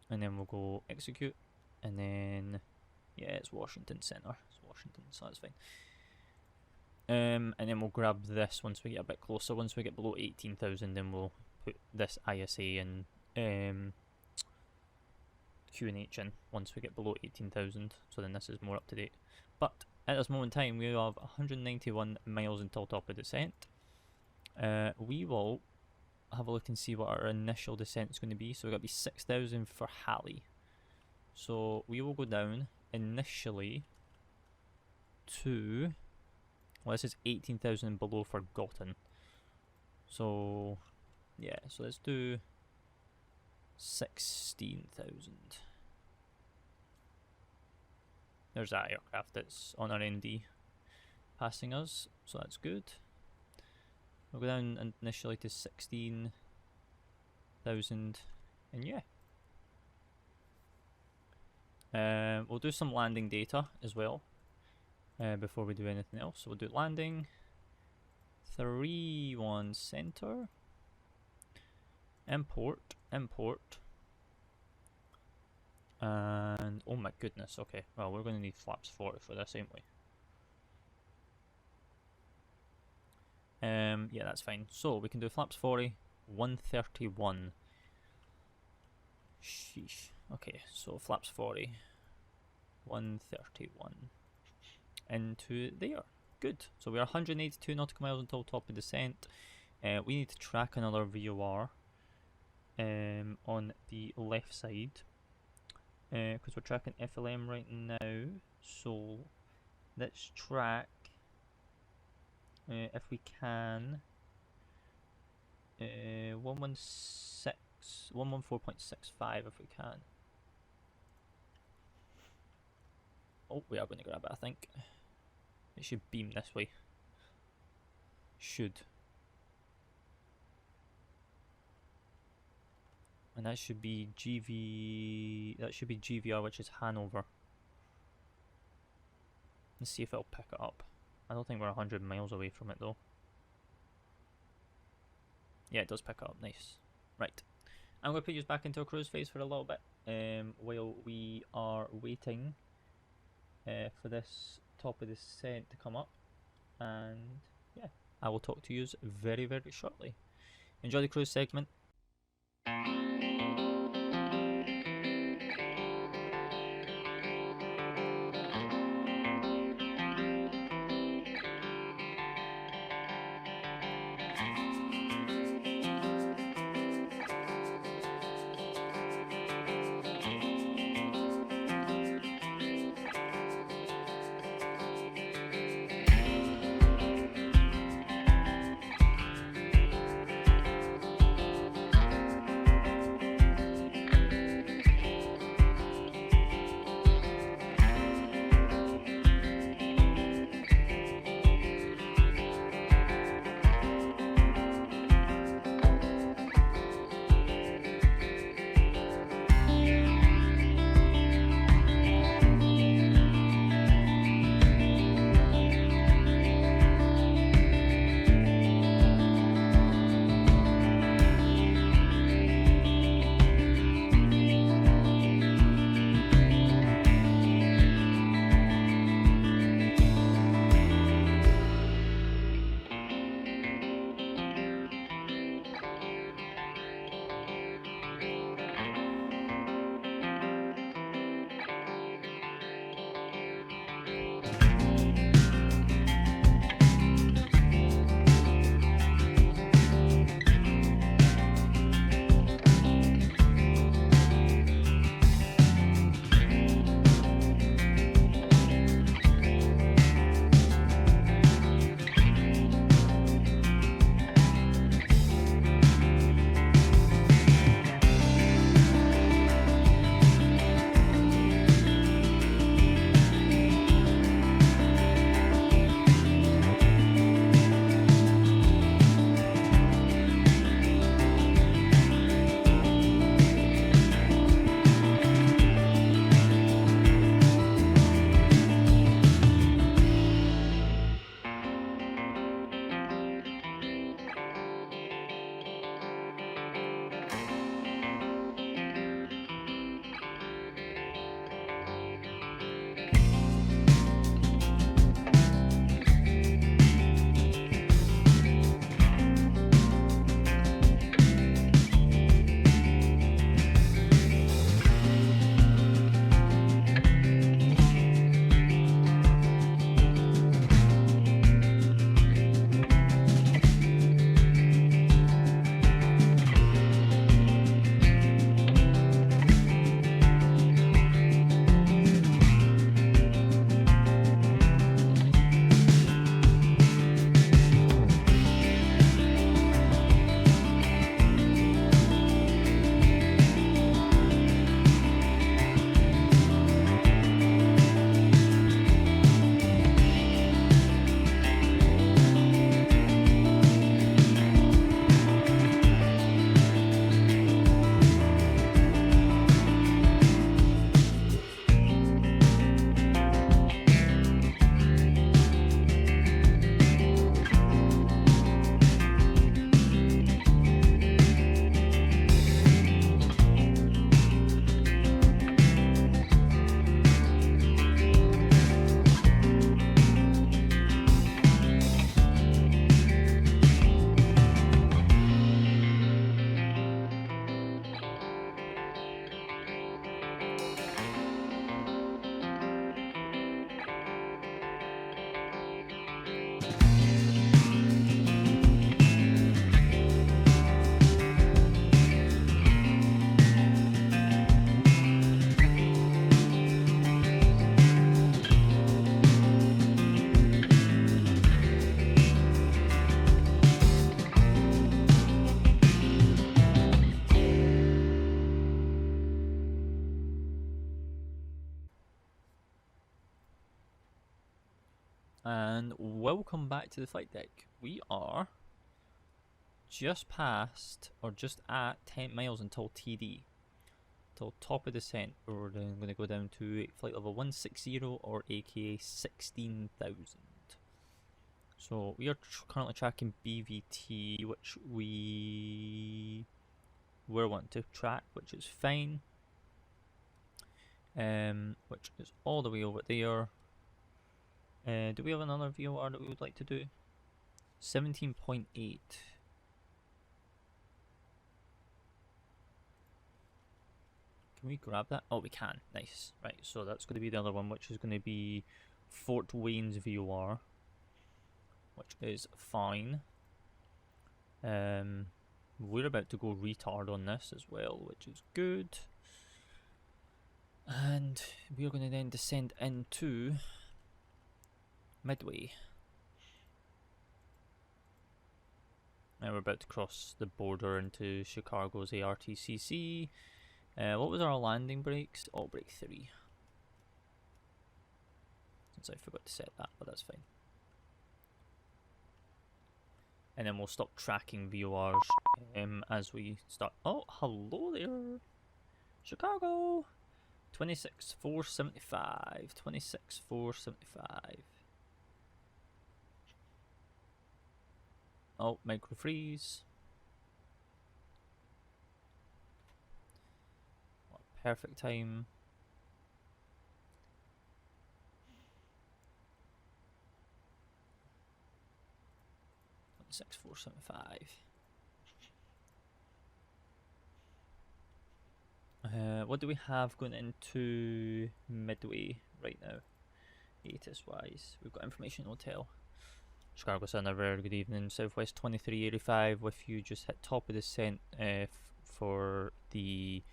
and then we'll go execute, and then yeah, it's Washington Center. It's Washington, so that's fine. And then we'll grab this once we get a bit closer. Once we get below 18,000, then we'll put this ISA and QNH in once we get below 18,000. So then this is more up to date. But at this moment in time, we have 191 miles until top of descent. We will have a look and see what our initial descent is going to be. So we're going to be 6,000 for Halley. So we will go down initially to, well, this is 18,000 below for Gotten. So yeah, so let's do 16,000. There's that aircraft that's on our ND passing us, so that's good. We'll go down initially to 16,000, and yeah. We'll do some landing data as well before we do anything else. So we'll do landing, 3-1 center, import, and oh my goodness, okay, well we're going to need flaps 40 for this, ain't we? Yeah, that's fine. So we can do flaps 40, 131. Sheesh. Okay, so flaps 40, 131 into there. Good. So we're 182 nautical miles until top of descent. We need to track another VOR on the left side because we're tracking FLM right now. So let's track, if we can, 114.65 if we can. Oh, we are going to grab it, I think. It should beam this way. Should. And that should be GVR, which is Hanover. Let's see if it'll pick it up. I don't think we're 100 miles away from it though. Yeah, it does pick it up, nice. Right. I'm going to put you back into a cruise phase for a little bit while we are waiting for this top of descent to come up. And yeah, I will talk to you very, very shortly. Enjoy the cruise segment. and welcome back to the flight deck. We are just past, or just at 10 miles until TD, till top of descent. We're then going to go down to flight level 160, or aka 16,000. So we are currently tracking BVT, which we were wanting to track, which is fine. Which is all the way over there. Do we have another VOR that we would like to do? 17.8. Can we grab that? Oh, we can. Nice. Right, so that's going to be the other one, which is going to be Fort Wayne's VOR, which is fine. We're about to go retard on this as well, which is good. And we're going to then descend into Midway. Now we're about to cross the border into Chicago's ARTCC. What was our landing brakes? Oh, brake 3. Since I forgot to set that, but that's fine. And then we'll stop tracking VORs as we start. Oh, hello there, Chicago. 26,475. 26,475. Oh, micro freeze. What perfect time. Six four seven five. What do we have going into Midway right now? ATIS wise, we've got information hotel. Chicago Center, very good evening. Southwest 2385 with you. Just hit top of descent for the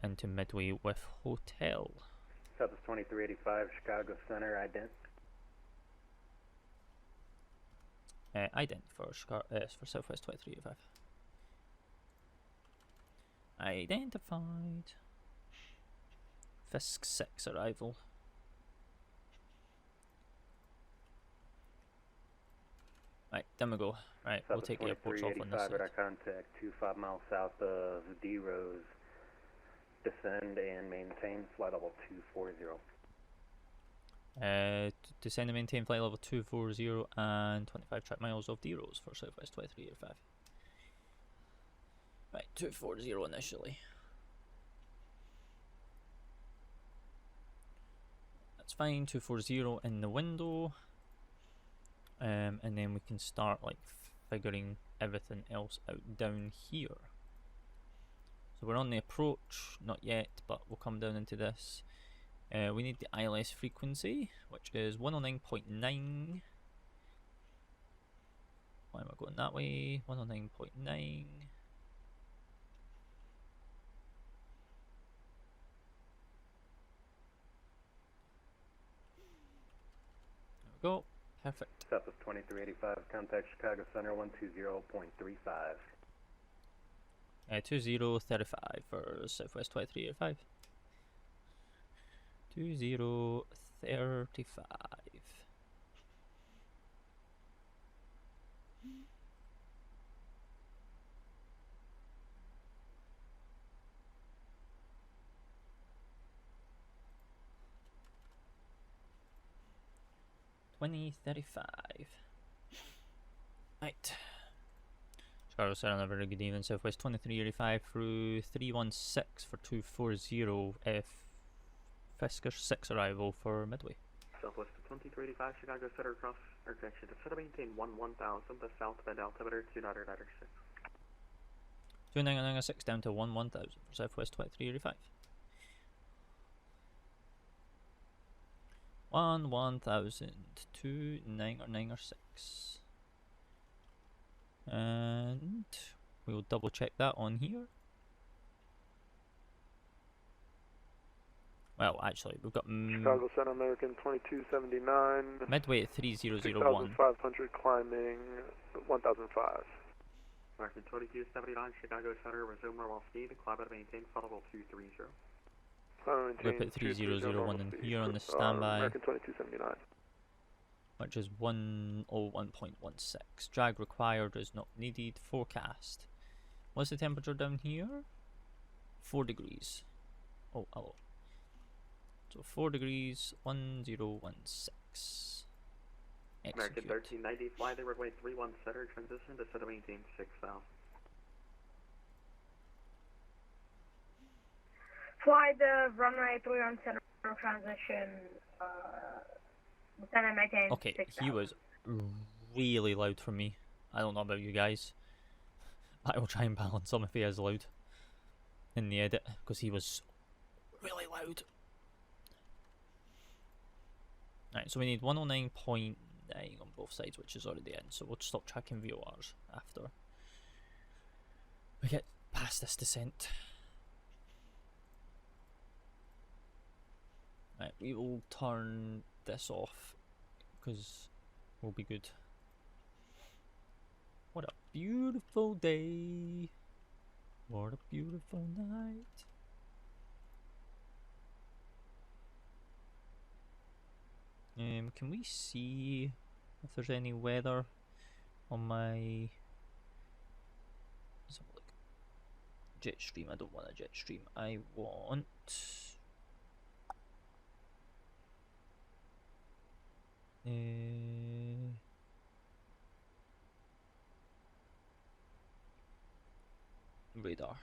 into Midway with hotel. Southwest 2385, Chicago Center, ident. Ident for Southwest 2385. Identified. Fisk 6 arrival. Right, then we go. Right, we'll take the airports off on this side. Radar contact 25 miles south of D Rose. Descend and maintain flight level 240. Descend and maintain flight level 240 and 25 track miles of D Rose for Southwest 2385. Right, 240 initially. That's fine, 240 in the window. And then we can start like figuring everything else out down here. So we're on the approach, not yet, but we'll come down into this. We need the ILS frequency, which is 109.9. Why am I going that way? 109.9. There we go. Perfect. Southwest 2385, contact Chicago Center 120.35. 2035 for Southwest 2385. 2035. Right. Chicago Center, very good evening. Southwest 2385 through 316 for 240 Fisker 6 arrival for Midway. Southwest 2385, Chicago Center cross or correction. Center maintain 11,000, the southbound altimeter 2996. 2996 down to 11,000 for Southwest 2385. 11,000 to 996. And we'll double check that on here. Well, actually, we've got Chicago Center American 2279. Midway at 3001. 6,500 climbing 1005. American 2279, Chicago Center, resume normal speed, climb and maintain flight level 230. We'll put 3001 in here on the standby. American 2279. which is 101.16. Drag required is not needed. Forecast. What's the temperature down here? 4 degrees. Oh, hello. So 4 degrees, 1016. American Execute. 1390, fly the runway 31 center, transition to center maintain 6000. Fly the runway 31 center transition, center maintain Okay, 6000. he was really loud for me. I don't know about you guys. I will try and balance him if he is loud in the edit, because he was really loud. Right, so we need 109.9 on both sides, which is already in, so we'll stop tracking VORs after we get past this descent. Right, we will turn this off, because we'll be good. What a beautiful day. What a beautiful night. Can we see if there's any weather on my... Let's have a look. Jet stream. I don't want a jet stream. I want... radar.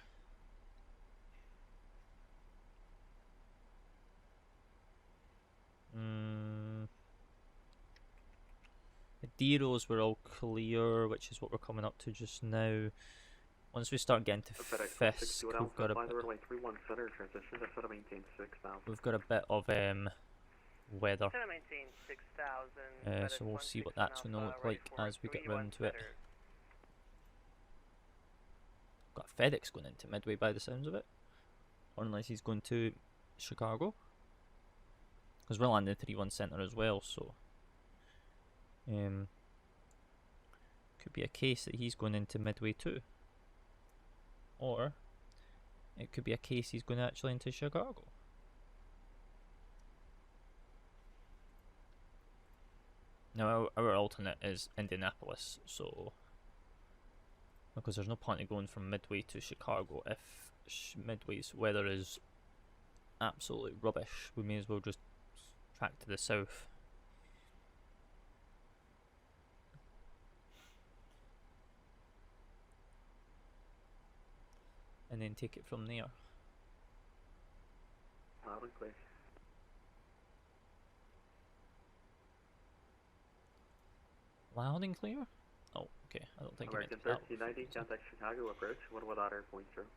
The D-rows were all clear, which is what we're coming up to just now. Once we start getting to Fisk, we've got a bit, we've got a bit of weather. So we'll see what that's going to look like as we get round to it. Got FedEx going into Midway by the sounds of it, or unless he's going to Chicago, because we're landing 31 Center as well. So could be a case that he's going into Midway too, or it could be a case he's going actually into Chicago. Now our alternate is Indianapolis, so because there's no point in going from Midway to Chicago if Midway's weather is absolutely rubbish. We may as well just track to the south. And then take it from there. Loud and clear. Loud and clear? Oh, okay. I don't think American it meant that. 1390, contact Chicago approach, 118 point 0.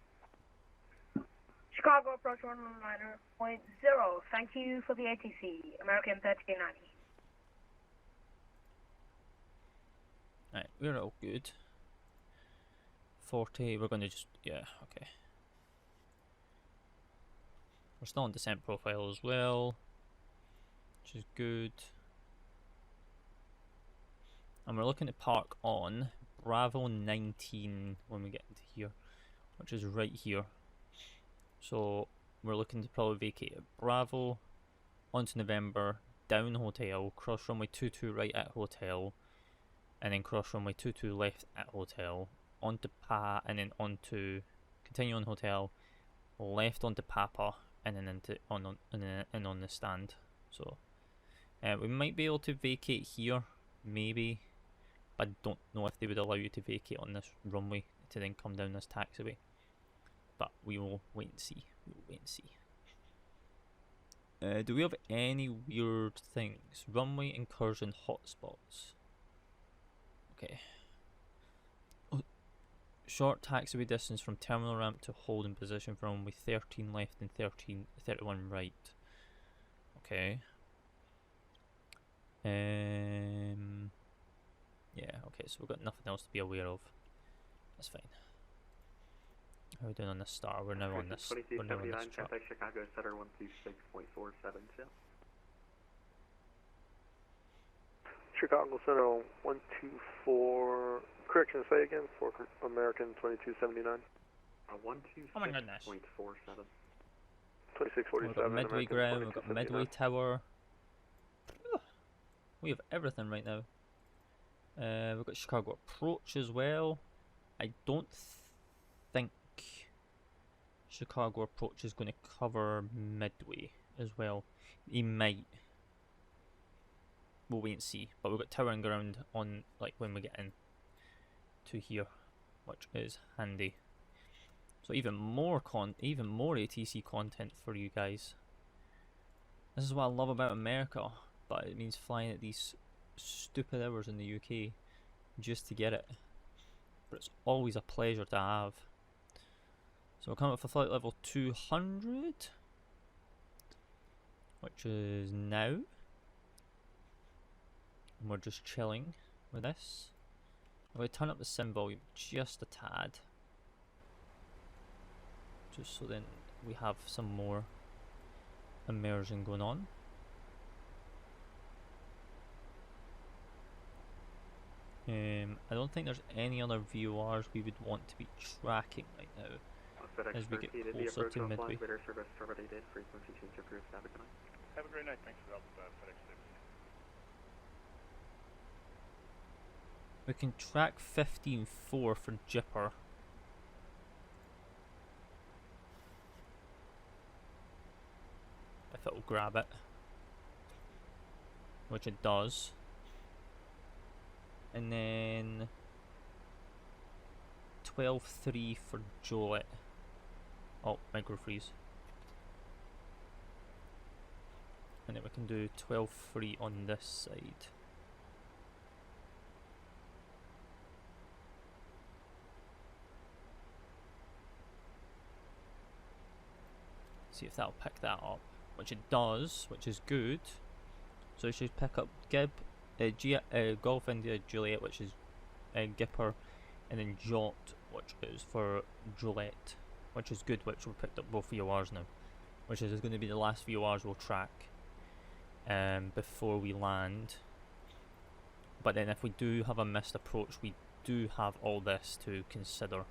Chicago approach 119.0. Thank you for the ATC. American 1390. Right, we're all good. 40, we're going to just, yeah, okay. We're still on descent profile as well, which is good. And we're looking to park on Bravo 19 when we get into here, which is right here. So we're looking to probably vacate at Bravo, onto November, down hotel, cross runway 22 right at hotel, and then cross runway 22 left at hotel, onto and then onto, continue on hotel, left onto Papa, and then into on the stand. So we might be able to vacate here, maybe. I don't know if they would allow you to vacate on this runway to then come down this taxiway, but we will wait and see. We will wait and see. Do we have any weird things? Runway incursion hotspots. Okay. Short taxiway distance from terminal ramp to holding position for runway 13 left and 31 right. Okay. Yeah, okay, so we've got nothing else to be aware of. That's fine. How are we doing on this star? We're now on this. We're now on this chart. Contact Chicago Center 126.47. Chicago Center 124. Correction, say again. For American 2279. 126.47. Oh my goodness. 2647. We've got Midway ground. We've got Midway tower. We have everything right now. We've got Chicago Approach as well. I don't think Chicago Approach is going to cover Midway as well. He might. We'll wait and see. But we've got tower and ground on like when we get in to here, which is handy. So even more ATC content for you guys. This is what I love about America, but it means flying at these stupid hours in the UK just to get it. But it's always a pleasure to have. So we're coming up for flight level 200, which is now. And we're just chilling with this. I'm going to turn up the sim volume just a tad, just so then we have some more immersion going on. I don't think there's any other VORs we would want to be tracking right now as we get closer to Midway. Have a great night. Thanks for help, FedEx 6. We can track 15.4 for Jipper. If it'll grab it, which it does. And then 12.3 for Joliet. Oh, micro freeze. And then we can do 12.3 on this side. See if that'll pick that up, which it does, which is good. So it should pick up Golf India Juliet, which is Gipper, and then Jot, which is for Juliet, which is good, which we picked up both VORs now, which is going to be the last VORs we'll track before we land. But then if we do have a missed approach, we do have all this to consider.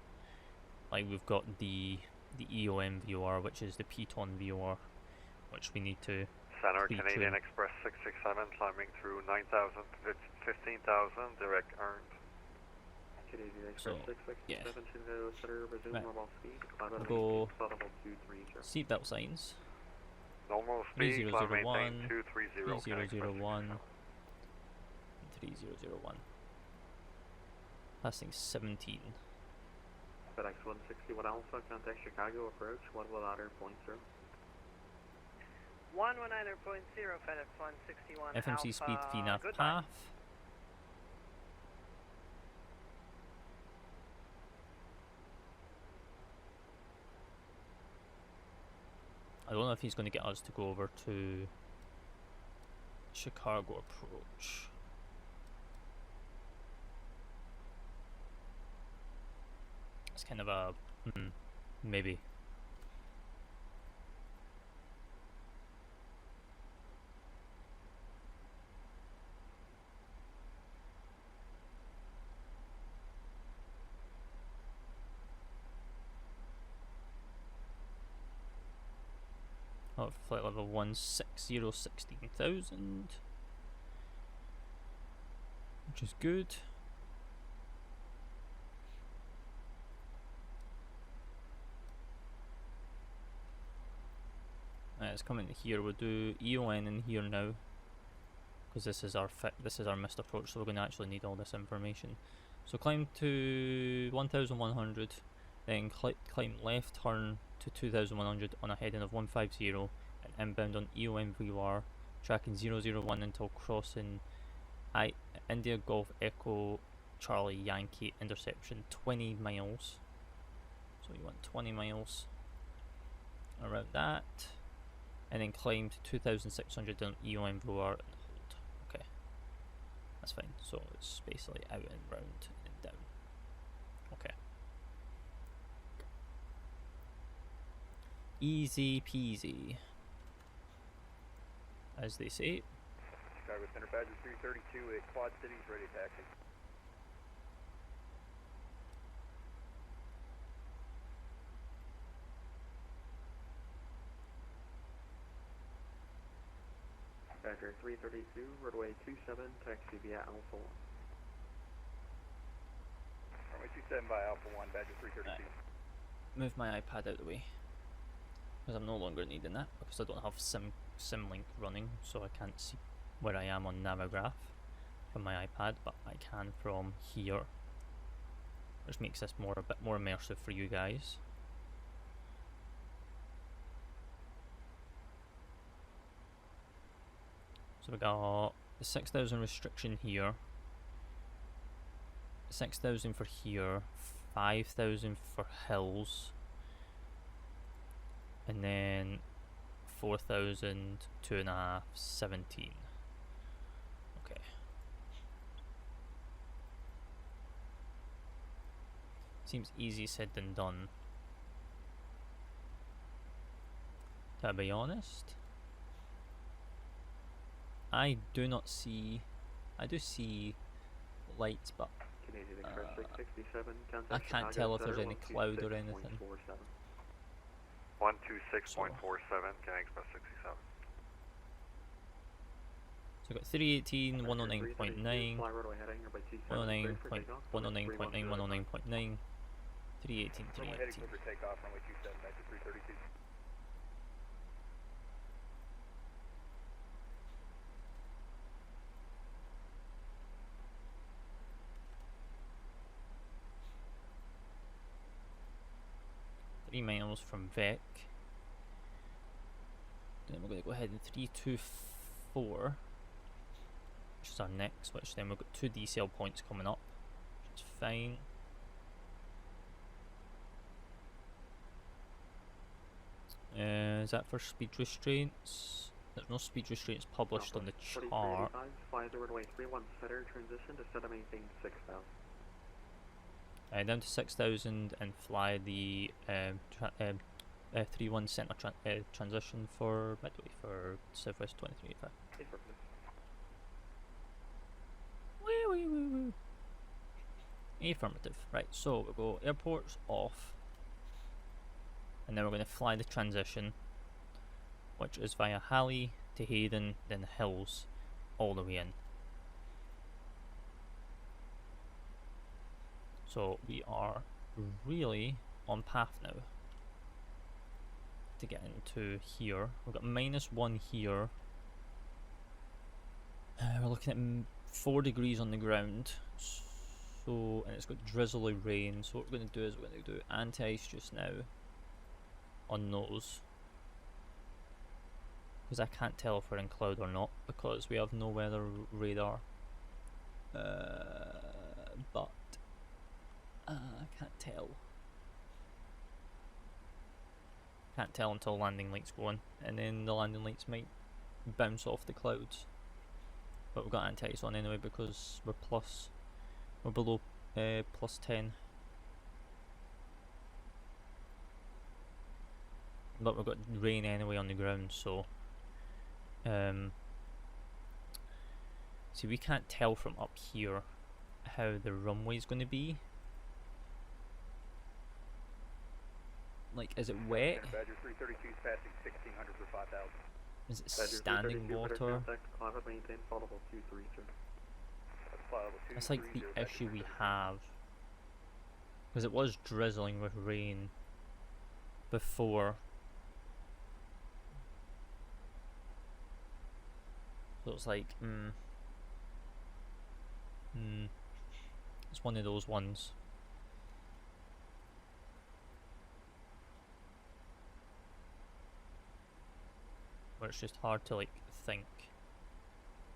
Like we've got the EOM VOR, which is the Piton VOR, which we need to Center Canadian Express 667 climbing through 9,000, 15,000 direct earned. Canadian Express 667 should resume right. normal speed. We'll go seatbelt signs. Normal speed, climb 3001, maintain 230. 3001, 3001. Passing 17. FedEx 161 Alpha, contact Chicago approach, 119.0. 119.0, FedEx 161 FMC Alpha, speed VNAV goodbye. path. I don't know if he's going to get us to go over to Chicago approach. It's kind of a maybe. Oh, flight level 160, 16,000, which is good. It's coming here. We'll do EON in here now, because this is our missed approach. So we're going to actually need all this information. So climb to 1,100, then climb left turn to 2,100 on a heading of 150, and inbound on EON VOR, tracking 001 until crossing India Golf Echo Charlie Yankee interception 20 miles. So you want 20 miles around that. And then climb to 2,600 on EOM VOR and hold. Okay, that's fine. So it's basically out and round and down. Okay. Easy peasy, as they say. Chicago Center Badger 332 at Quad Cities, ready to taxi. FedEx Badger 332, roadway 27, taxi via Alpha 1. Runway 27 by Alpha 1, Badger 332. Move my iPad out of the way, because I'm no longer needing that, because I don't have SimLink running, so I can't see where I am on Navigraph from my iPad, but I can from here, which makes this a bit more immersive for you guys. So we got the 6,000 restriction here, 6,000 for here, 5,000 for hills, and then 4,000, 2.5, 17. Okay. Seems easy said than done. To be honest, I do not see. I do see lights, but Canadian Express 667, I can't tell if there's any cloud or anything. 126.47, Canadian Express 67. So we've got 318, 109.9, 109.9, 109.9, 318, Runway heading clear for takeoff, runway 27, Badger 332. Three miles from Vec. Then we're going to go ahead and 324, which is our next, which then we've got 2 decel points coming up, which is fine. Is that for speed restraints? There's no speed restraints published on the chart. Fly the runway 31 setter, transition to set and maintain 6,000. Down to 6,000 and fly the 31 center transition for Midway for Southwest 2385. Woo woo woo woo. Affirmative. Right, so we'll go airports off, and then we're going to fly the transition, which is via Halley to Hayden, then the hills, all the way in. So we are really on path now to get into here. We've got -1 here. We're looking at 4 degrees on the ground. So, and it's got drizzly rain. So what we're going to do is we're going to do anti-ice just now on those, because I can't tell if we're in cloud or not because we have no weather radar. But I can't tell. Can't tell until landing lights go on, and then the landing lights might bounce off the clouds. But we've got anti-ice on anyway because we're below +10. But we've got rain anyway on the ground, so see, we can't tell from up here how the runway is going to be. Like, is it wet? Badger 332 is passing 1600 for 5,000. Is it standing water? That's like the issue we have, because it was drizzling with rain before. So it's like, it's one of those ones. Where it's just hard to like think.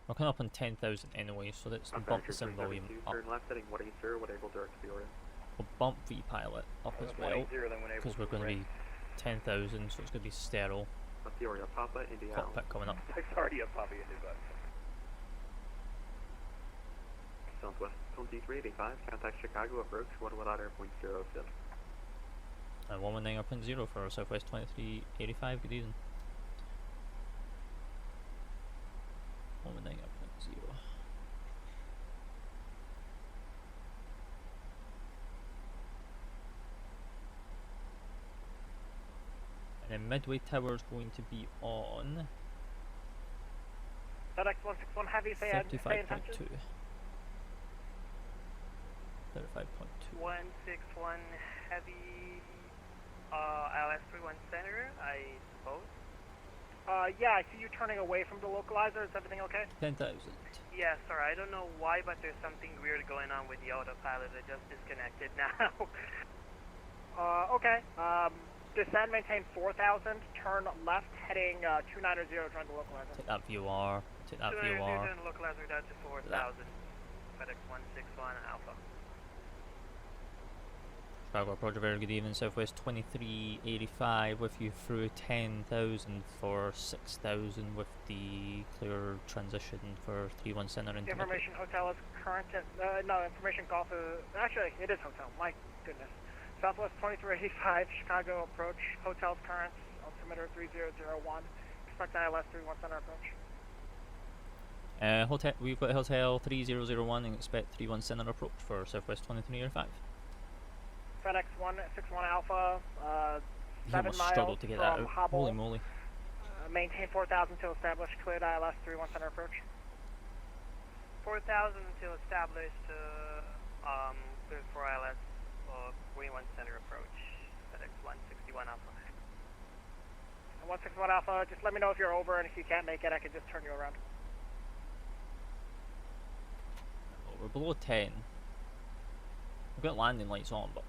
We're coming up on 10,000 anyway, so let's bump the sim volume up. Turn left heading 180, what able direct to the order. We'll bump VPilot up as well, because we're going to be 10,000, so it's going to be sterile. Peoria, Papa, India. Cockpit coming up. It's already a Papa India bus. Southwest 2385, contact Chicago, approach 118.07. 119.0 for Southwest 2385, good evening. 119.0. And then Midway Tower is going to be on FedEx 161 Heavy, stay in touch. 35.2. 35.2. 161 Heavy, ILS31 Center, I suppose. Yeah, I see you turning away from the localizer. Is everything okay? 10,000. Yeah, sorry, I don't know why, but there's something weird going on with the autopilot. It just disconnected now. Okay. Descend, maintain 4,000. Turn left, heading 290, join the localizer. Take that VOR. Take that 290, VOR. join the localizer down to 4,000. FedEx 161 Alpha. Chicago Roger, very good evening. Southwest 2385 with you through 10,000 for 6,000 with the clear transition for 31 center into Information hotel is current. No, information golf is actually it is hotel. My goodness. Southwest 2385 Chicago approach. Hotel's current. Altimeter 3001. Expect ILS 31 center approach. We've got hotel 3001 and expect 31 center approach for Southwest 2385. FedEx 161 Alpha, You 7 almost miles struggled to get that from out. Hobble. Holy moly. Maintain 4,000 to establish cleared ILS 31 center approach. 4,000 until established, cleared for ILS 41 center approach. FedEx 161 Alpha. 161 Alpha, just let me know if you're over, and if you can't make it, I can just turn you around. Well, we're below 10. We've got landing lights on, but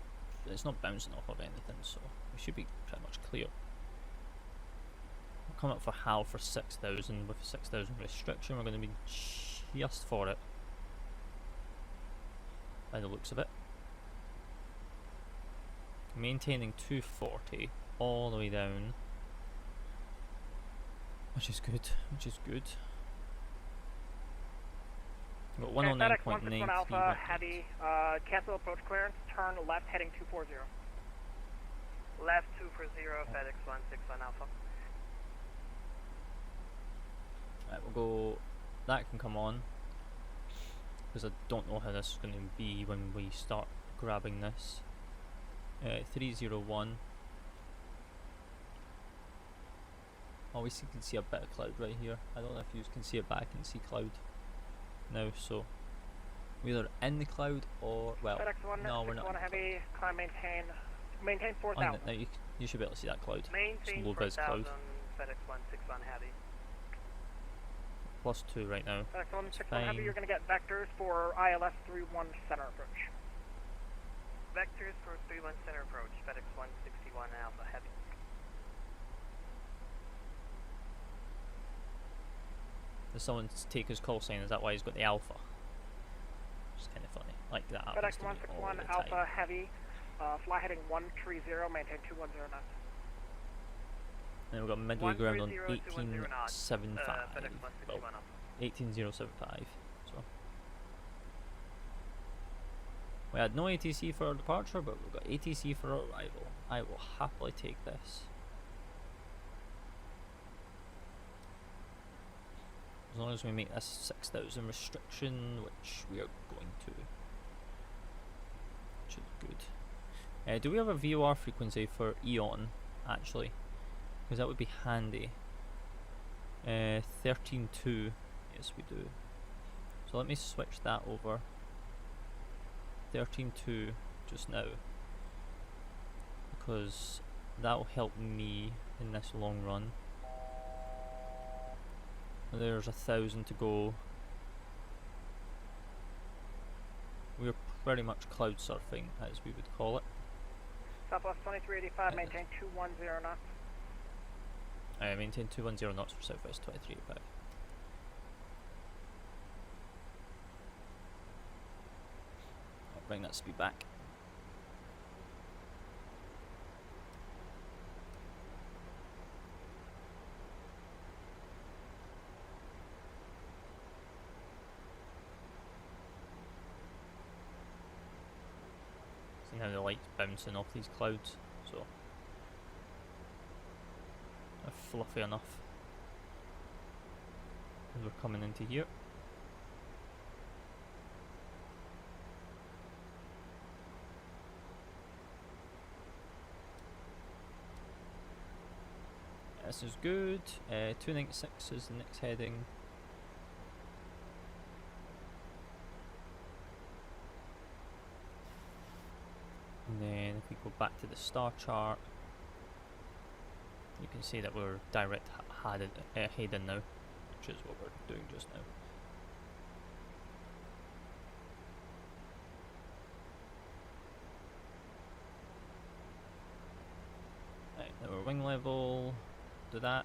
it's not bouncing off of anything, so we should be pretty much clear. We'll come up for HAL for 6,000 with 6,000 restriction. We're going to be just for it by the looks of it. Maintaining 240 all the way down, which is good. We've got 109.93 Alpha Heavy, cancel approach clearance, turn left heading 240. Left 240, FedEx 161 Alpha. Right, we'll go, that can come on, because I don't know how this is going to be when we start grabbing this. 301. Oh, we can see a bit of cloud right here. I don't know if you can see it, but I can see cloud now, so we're either in the cloud or, well, no, we're not. Heavy, climb, maintain 4,000. Now you should be able to see that cloud. Maintain low res cloud. 4,000, FedEx 161 Heavy. +2 right now. FedEx 161 Heavy, you're going to get vectors for ILS 31 center approach. Vectors for 31 center approach, FedEx 161 Alpha Heavy. Does someone take his call sign? Is that why he's got the alpha? It's kind of funny. Like that. FedEx 161 Alpha Heavy, fly heading 130, maintain 210 knots. And we've got midway ground on 1875. FedEx 161 Alpha. 18075. So we had no ATC for our departure, but we've got ATC for our arrival. I will happily take this. As long as we make this 6,000 restriction, which we are going to. Which is good. Do we have a VOR frequency for Eon, actually? Because that would be handy. 13.2. Yes, we do. So let me switch that over. 13.2 just now. Because that will help me in this long run. There's 1,000 to go. We're pretty much cloud surfing, as we would call it. Southwest 2385, maintain 210 knots. I maintain 210 knots for Southwest 2385. I'll bring that speed back. See how the light's bouncing off these clouds, so they're fluffy enough. As we're coming into here. This is good. 296 is the next heading. back to the star chart. You can see that we're direct heading now, which is what we're doing just now. Right, now we're wing level, do that,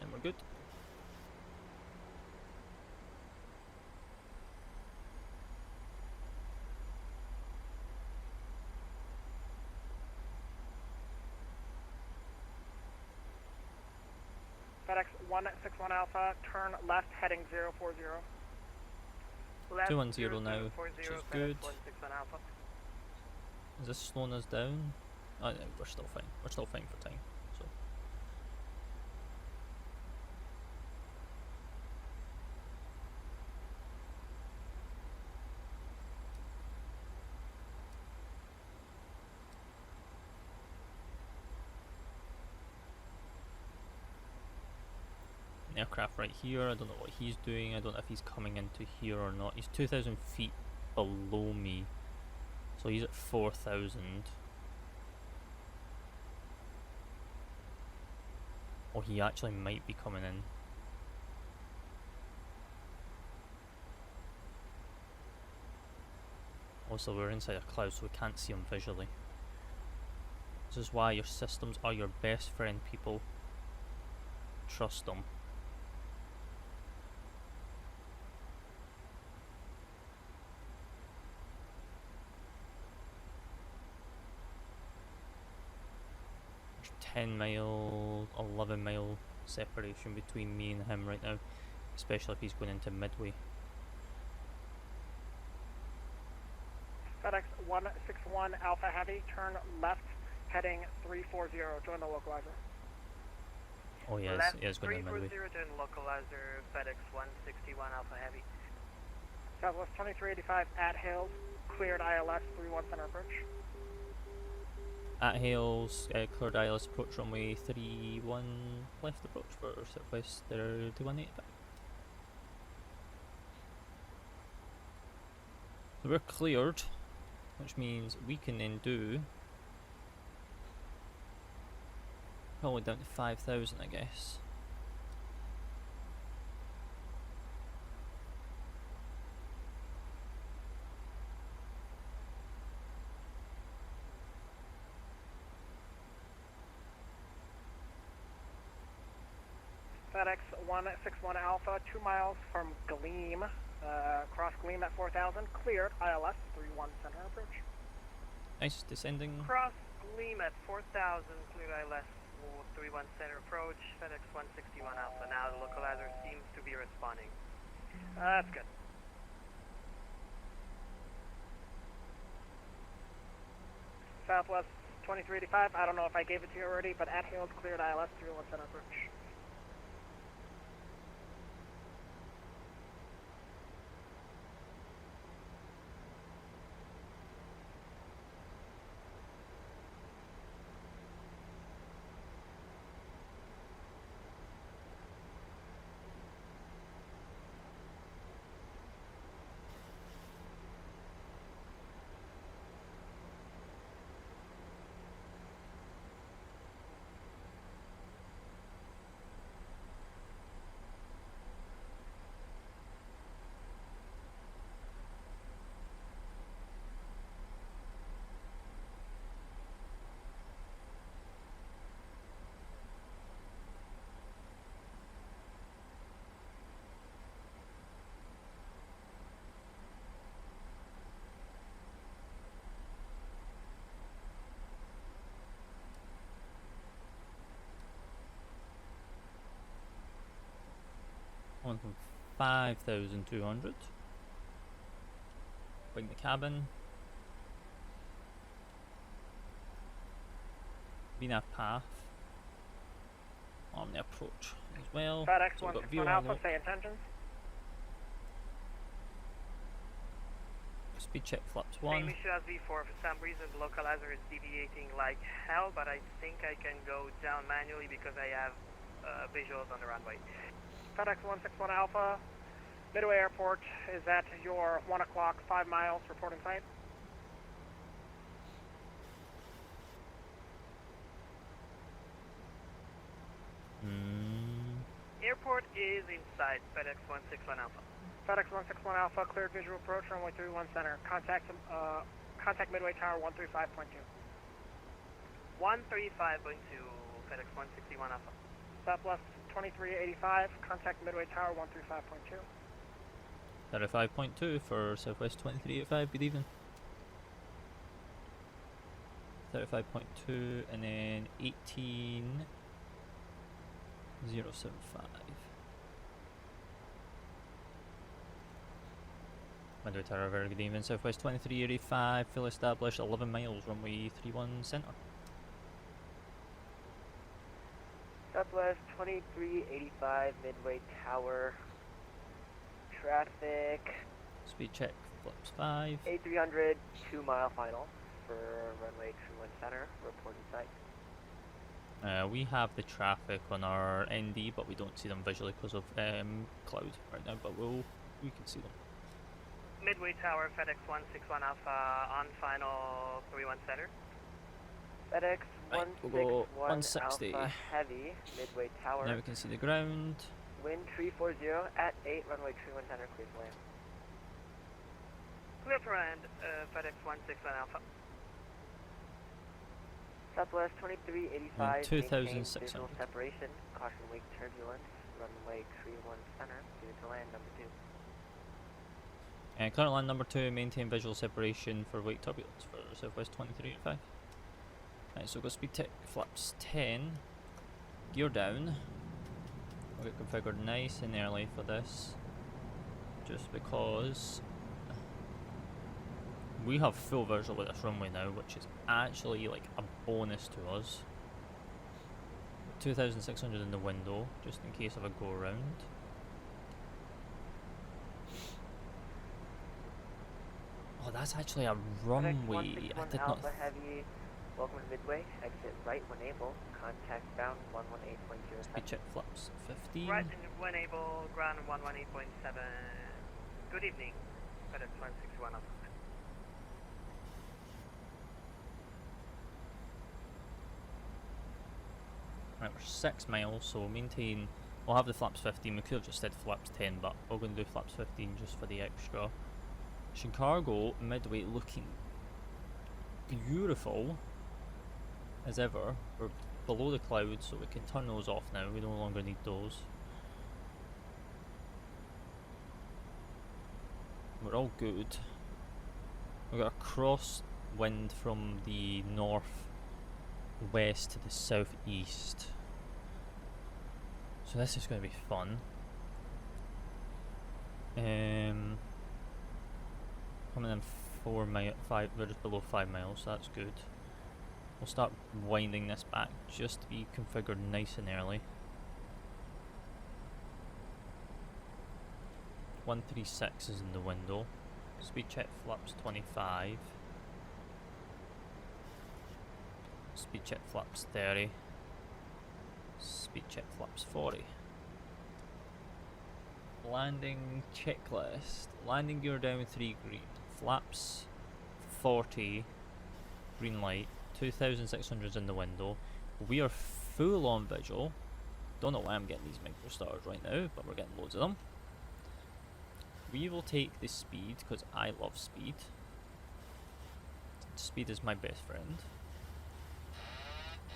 and we're good. FedEx 161 Alpha, turn left heading 040. Left 210 now, 0040, which is FedEx good. 161 Alpha. Is this slowing us down? Oh no, we're still fine. We're still fine for time. So an aircraft right here. I don't know what he's doing. I don't know if he's coming into here or not. He's 2,000 feet below me, so he's at 4,000. Oh, he actually might be coming in. Also, we're inside a cloud, so we can't see him visually. This is why your systems are your best friend, people. Trust them. There's 10 mile, 11 mile separation between me and him right now, especially if he's going into Midway. FedEx 161 Alpha Heavy, turn left heading 340. Join the localizer. Oh yes, Left he is going to Midway. 340 to localizer, FedEx 161 Alpha Heavy. Southwest 2385 at Hills, cleared ILS 31 center approach. At Hales, cleared ILS approach runway 31 left approach for Southwest 2185. So we're cleared, which means we can then do probably down to 5,000, I guess. FedEx 161 Alpha, 2 miles from Gleam, cross Gleam at 4,000, cleared ILS 31 center approach. Nice, descending. Cross Gleam at 4,000, cleared ILS 31 center approach, FedEx 161 Alpha. Now the localizer seems to be responding. That's good. Southwest 2385, I don't know if I gave it to you already, but at Hills cleared ILS 31 center approach. On from 5,200. Bring the cabin. VNAV path. On the approach as well. FedEx So we've got 161 VO Alpha, unlock. say intentions. Speed check flaps Same 1. issue as before. For some reason the localizer is deviating like hell, but I think I can go down manually because I have visuals on the runway. FedEx 161 Alpha, Midway Airport is at your 1 o'clock, 5 miles, reporting site. Airport is inside FedEx 161 Alpha. FedEx 161 Alpha, cleared visual approach, runway 31 center. Contact Midway Tower 135.2. 135.2, FedEx 161 Alpha. Southwest 2385, contact Midway Tower 135.2. 35.2 for Southwest 2385, good evening. 35.2 and then 18075. Midway Tower, very good evening. Southwest 2385, full established, 11 miles, runway 31 center. Southwest 2385, Midway Tower, traffic. Speed check, flips 5. 8300, 2 mile final for runway 21 center, report in sight. We have the traffic on our ND, but we don't see them visually because of cloud right now, but we can see them. Midway Tower, FedEx 161 Alpha, on final 31 center. FedEx Right, we'll 161 go 160. Alpha Heavy, Midway Tower. Now we can see the ground. Wind 340 at 8, runway 21 center, clear to land. Clear to land, FedEx 161 Alpha. Southwest 2385, 2,600. visual separation, caution wake turbulence, runway 31 center, clear to land, number 2. Current land number 2, maintain visual separation for wake turbulence for Southwest 2385. Right, so go speed tech, flaps 10, gear down. We'll get configured nice and early for this, just because we have full visual with this runway now, which is actually like a bonus to us. 2,600 in the window, just in case of a go around. Oh, that's actually a runway. I did not. Alpha Heavy, welcome to Midway. Exit right when able. Contact ground 118.07. Speed check flaps 15. Right when able, ground 118.7. Good evening, FedEx 161 Alpha. Right, we're 6 miles, so we'll maintain. We'll have the flaps 15. We could have just said flaps 10, but we're going to do flaps 15 just for the extra. Chicago Midway looking beautiful as ever. We're below the clouds, so we can turn those off now. We no longer need those. We're all good. We've got a cross wind from the north west to the southeast, so this is going to be fun. Coming in 5, we're just below 5 miles, so that's good. We'll start winding this back just to be configured nice and early. 136 is in the window. Speed check flaps 25. Speed check flaps 30. Speed check flaps 40. Landing checklist. Landing gear down 3 green. Flaps 40. Green light. 2,600's in the window. We are full on visual. Don't know why I'm getting these micro stars right now, but we're getting loads of them. We will take the speed because I love speed. Speed is my best friend.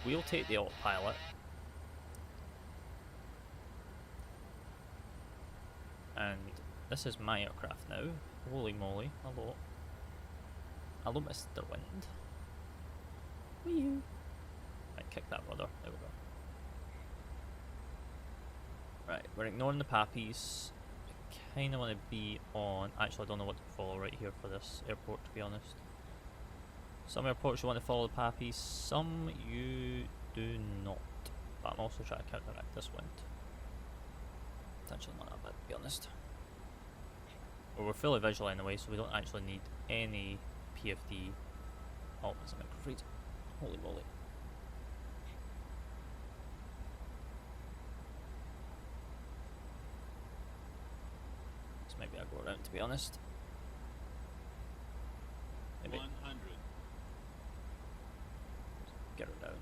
We'll take the autopilot. And this is my aircraft now. Holy moly. Hello. Hello, Mr. Wind. Wee-hoo. Right, kick that rudder. There we go. Right, we're ignoring the pappies. I kind of want to be on... Actually, I don't know what to follow right here for this airport, to be honest. Some airports you want to follow the pappies, some you do not. But I'm also trying to counteract this wind. It's actually not that bad, to be honest. Well, we're fully visual anyway, so we don't actually need any PFD. Oh, there's a microfreeze. Holy moly. This might be a go around, to be honest. Maybe. 100. Get her down.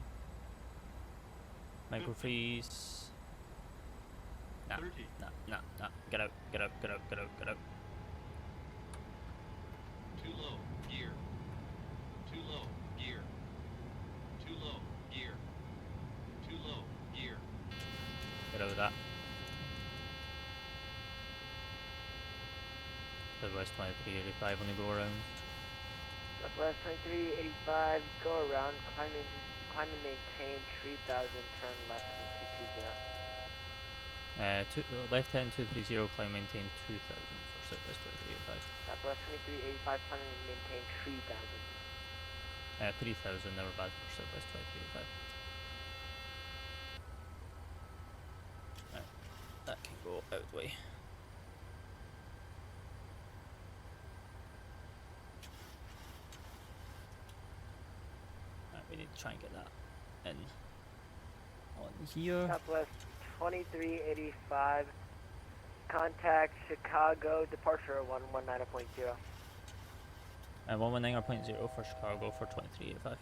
Microfreeze. Nah, nah. Get out. Too low, gear. Too low, gear. Too low, gear. Too low, gear. Get out of that. Southwest 2385 on the go around. Southwest 2385, go around, climb and maintain 3000, turn left to 220. Left hand 230, climb maintain 2000 for Southwest 2385. Southwest 2385, climb and maintain 3000. 3000, never bad for Southwest 2385. Right, that can go out the way. We need to try and get that in on here. Southwest 2385, contact Chicago, departure 119.0. 119.0 for Chicago for 2385.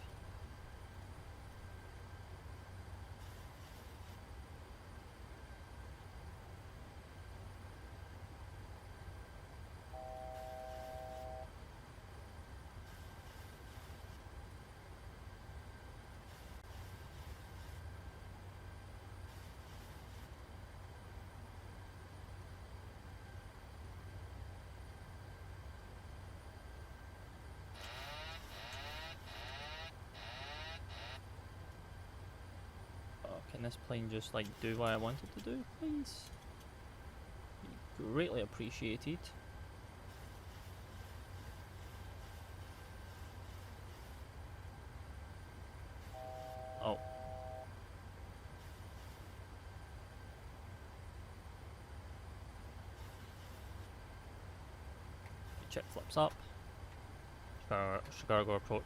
Can this plane just like do what I wanted to do, please? Be greatly appreciated. Oh. Check flips up. Chicago approach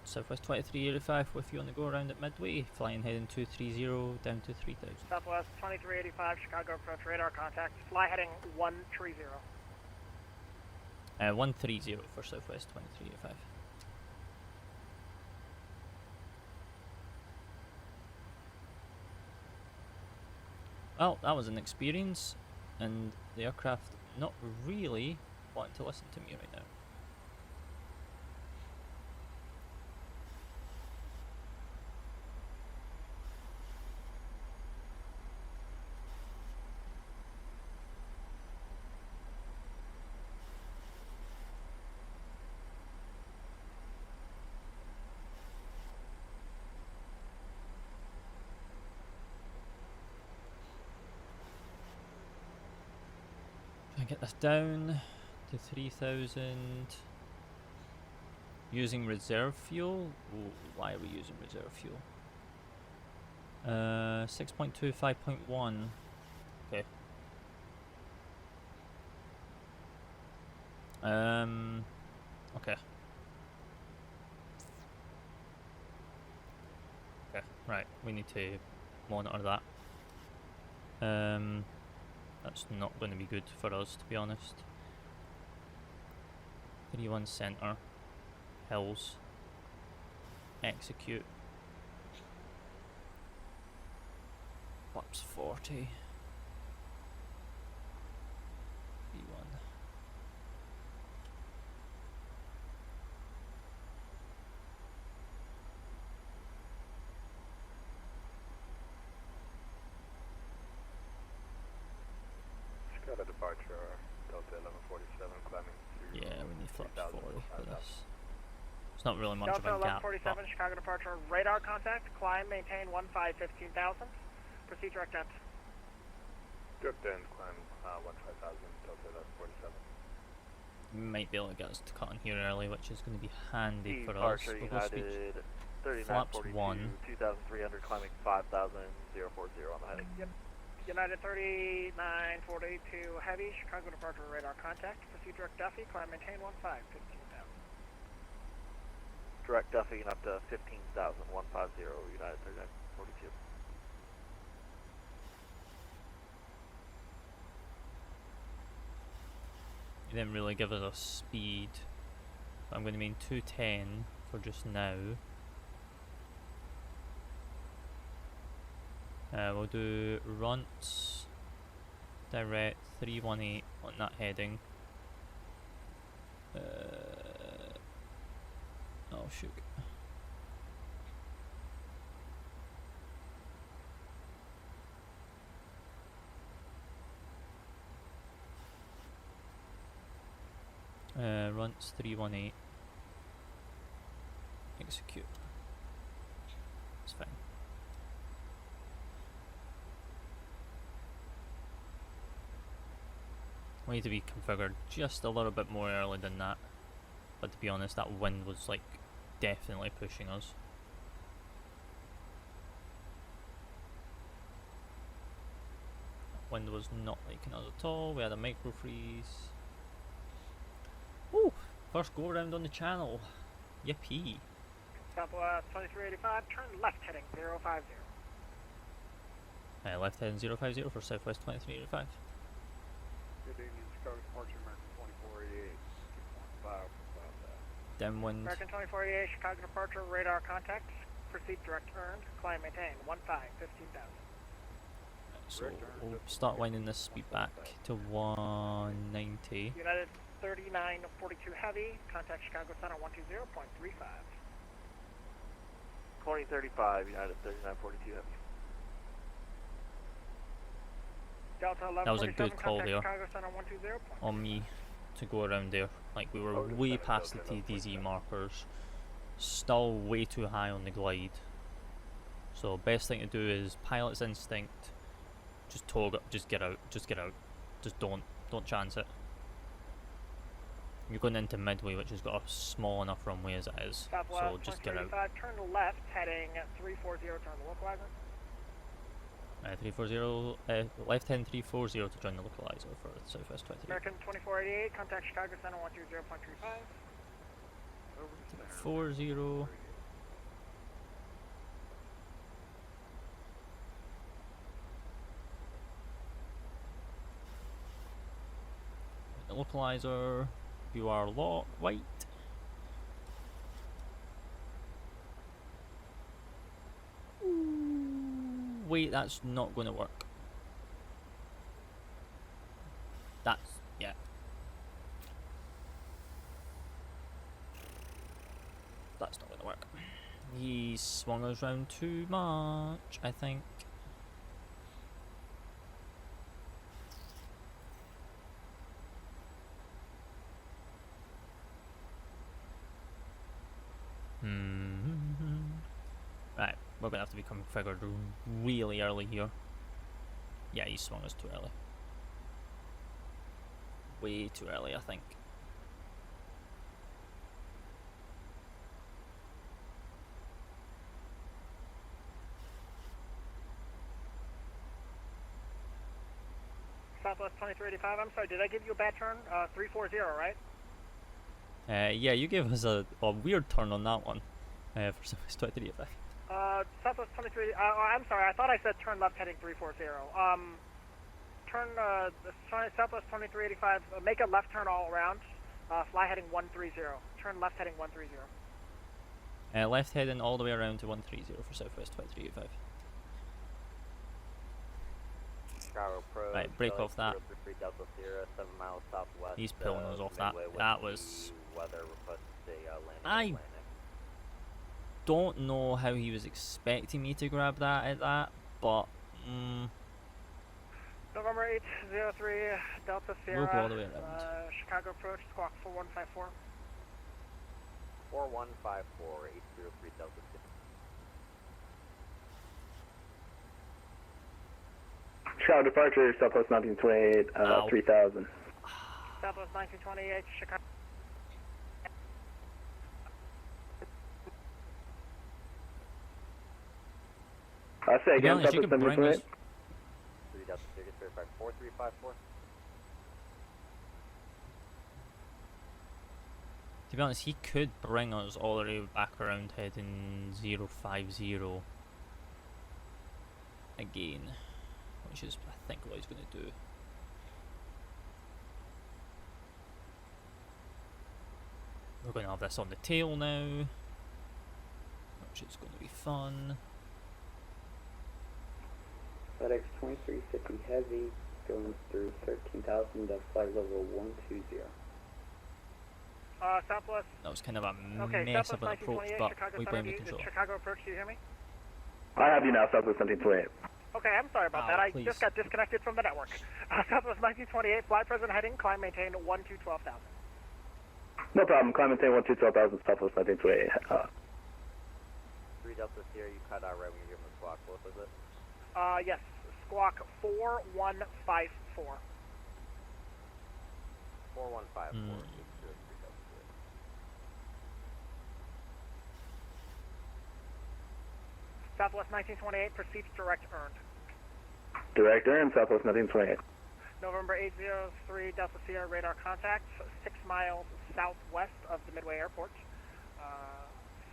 Southwest 2385 with you on the go around at Midway, flying heading 230 down to 3000. Southwest 2385, Chicago approach, radar contact, fly heading 130. 130 for Southwest 2385. Well, that was an experience, and the aircraft not really wanting to listen to me right now. Get this down to 3000 using reserve fuel. Ooh, why are we using reserve fuel? 6.2, 5.1. Okay. Okay. Okay, right, we need to monitor that. That's not going to be good for us, to be honest. 31 center, hills, execute. Flaps 40. B1. Got a departure, Delta 1147, climbing through. Yeah, we need flaps 40 for this. It's not really much Delta of a gap. 1147, Chicago departure, radar contact, climb, maintain 15,000. Proceed direct end. Direct end, climb 15,000, Delta 1147. Might be able to get us to cut in here early, which is going to be handy for us. Departure We'll go speed United flaps 3942, 1. 2,300, climbing 5,000, 040 on the heading. Yep. United 3942 heavy, Chicago departure radar contact. Proceed direct Duffy, climb maintain 15,000. Direct Duffy up to 15,000, 150, United 3942. He didn't really give us a speed. So I'm going to mean 210 for just now. We'll do runts direct 318 on that heading. Oh shoot. Runs 318. Execute. It's fine. We need to be configured just a little bit more early than that. But to be honest, that wind was like definitely pushing us. That wind was not liking us at all. We had a micro freeze. Ooh, first go around on the channel. Yippee. Southwest 2385, turn left heading 050. Left heading 050 for Southwest 2385. Good evening, Chicago departure, American 2488. 2.5 about that. Downwind. American 2488, Chicago departure, radar contact. Proceed direct earned, climb maintain, 15,000. So we'll start winding this speed back to 190. United 3942 heavy, contact Chicago Center 120.35. 2035, United 3942 heavy. Delta 1147, That was a good call contact there Chicago Center 120. on me to go around there. Like we were way past the TDZ markers, still way too high on the glide. So best thing to do is pilot's instinct. Just tog up, just get out, just don't chance it. You're going into Midway, which has got a small enough runway as it is, Southwest so just get out. Turn left heading 340, turn the localizer. 340, left hand 340 to join the localizer for Southwest 23. American 2488, contact Chicago Center 120.35. 40. The localizer, you are white. Wait, that's not going to work. That's, yeah. That's not going to work. He swung us round too much, I think. Right, we're going to have to be configured really early here. Yeah, he swung us too early. Way too early, I think. Southwest 2385, I'm sorry, did I give you a bad turn? 340, right? Yeah, you gave us a weird turn on that one for Southwest 2385. Southwest 23, I'm sorry, I thought I said turn left heading 340. Turn Southwest 2385, make a left turn all around, fly heading 130. Turn left heading 130. Left heading all the way around to 130 for Southwest 2385. Chicago Pro, right, break off that. 03 Delta Sierra, 7 miles southwest. He's pulling us off that. Midway That was. Weather request a landing. Don't know how he was expecting me to grab that at that, but November 803 Delta Sierra. We'll go all the way around. Chicago approach, squawk 4154. 4154, 803 Delta Sierra. Chicago departure, Southwest 1928, 3000. Southwest 1928, Chicago. I say again, Southwest 1928. 3 Delta Sierra, certified 4354. to be honest, he could bring us all the way back around heading 050 again, which is, I think, what he's going to do. We're going to have this on the tail now, which is going to be fun. FedEx 2350 Heavy, going through 13,000 to flight level 120. Southwest. That was kind of a Okay, mess of Southwest an approach, 1928, but Chicago we blame the 70, control. Chicago approach, do you hear me? I have you now, Southwest 1728. Okay, I'm sorry about that. I please. just got disconnected from the network. Southwest 1928, fly present heading, climb maintain 12,000. No problem. Climb maintain 12,000, Southwest 1928. 3 Delta Sierra, you cut out right when you give them the squawk. What was it? Yes, squawk 4154. 4154. Southwest 1928, proceeds direct earned. Direct earn, Southwest 1928. November 803 Delta Sierra radar contact, 6 miles southwest of the Midway Airport.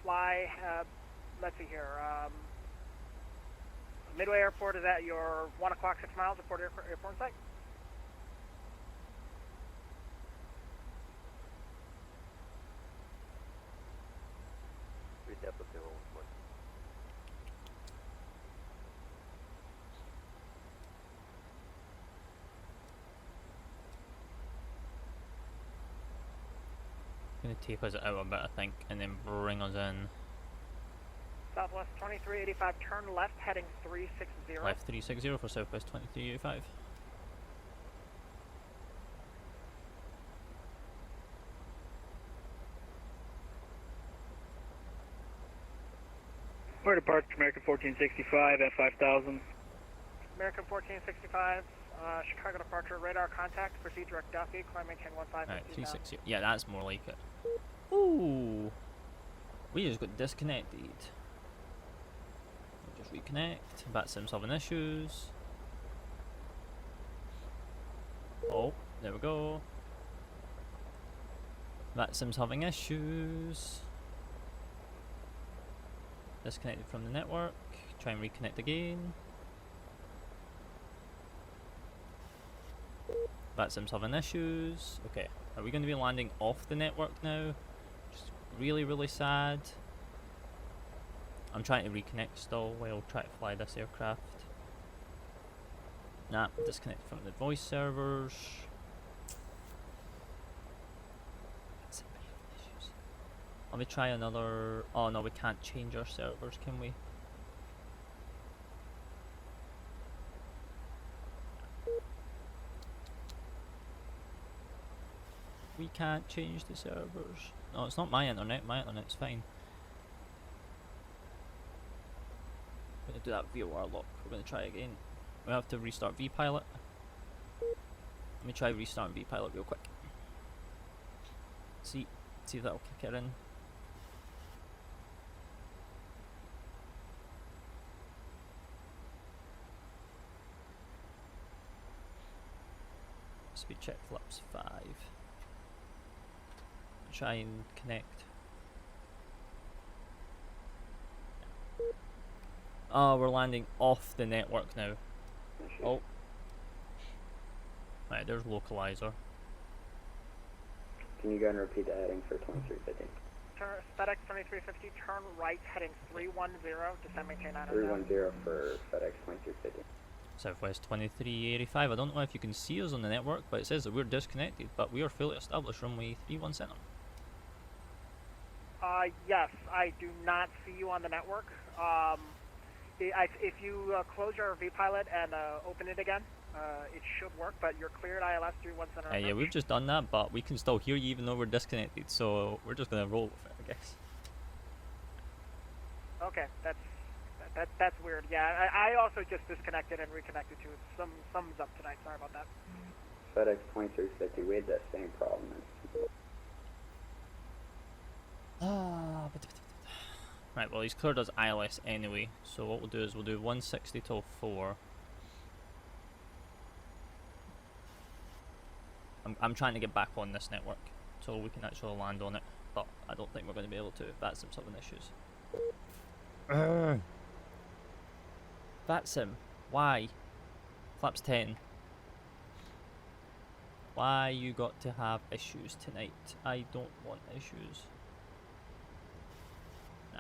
Fly, let's see here. Midway Airport is at your 1 o'clock, 6 miles, report airport site. Gonna take us out a bit, I think, and then bring us in. Southwest 2385, turn left, heading 360. Left 360 for Southwest 2385. Where departure, American 1465 at 5,000. American 1465, Chicago departure, radar contact, proceed direct Duffy, climb maintain 15. Alright, 360. Yeah, that's more like it. Ooh! We just got disconnected. We'll just reconnect. VATSIM's having issues. Oh, there we go. VATSIM's having issues. Disconnected from the network. Try and reconnect again. VATSIM's having issues. Okay, are we going to be landing off the network now? Just really, really sad. I'm trying to reconnect still while trying to fly this aircraft. Nah, disconnected from the voice servers. Let me try another. Oh no, we can't change our servers, can we? We can't change the servers. No, it's not my internet. My internet's fine. We're gonna do that VOR lock. We're gonna try again. We have to restart vPilot. Let me try restarting vPilot real quick. See if that'll kick it in. Speed check flaps 5. Try and connect. Oh, we're landing off the network now. Oh. Right, there's localizer. Can you go and repeat the heading for 2350? FedEx 2350, turn right, heading 310, descend maintain 900. 310 for FedEx 2350. Southwest 2385. I don't know if you can see us on the network, but it says that we're disconnected, but we are fully established runway 31 center. Yes, I do not see you on the network. If you close your vPilot and open it again, it should work, but you're cleared ILS 31 center. Yeah, we've just done that, but we can still hear you even though we're disconnected, so we're just gonna roll with it, I guess. Okay, that's weird. Yeah, I also just disconnected and reconnected too. Something's up tonight. Sorry about that. FedEx 2350, we had that same problem. Right, well he's cleared us ILS anyway, so what we'll do is we'll do 160 till 4. I'm trying to get back on this network so we can actually land on it, but I don't think we're going to be able to. VATSIM's having issues. VATSIM, why? Flaps 10. Why you got to have issues tonight? I don't want issues. Nah.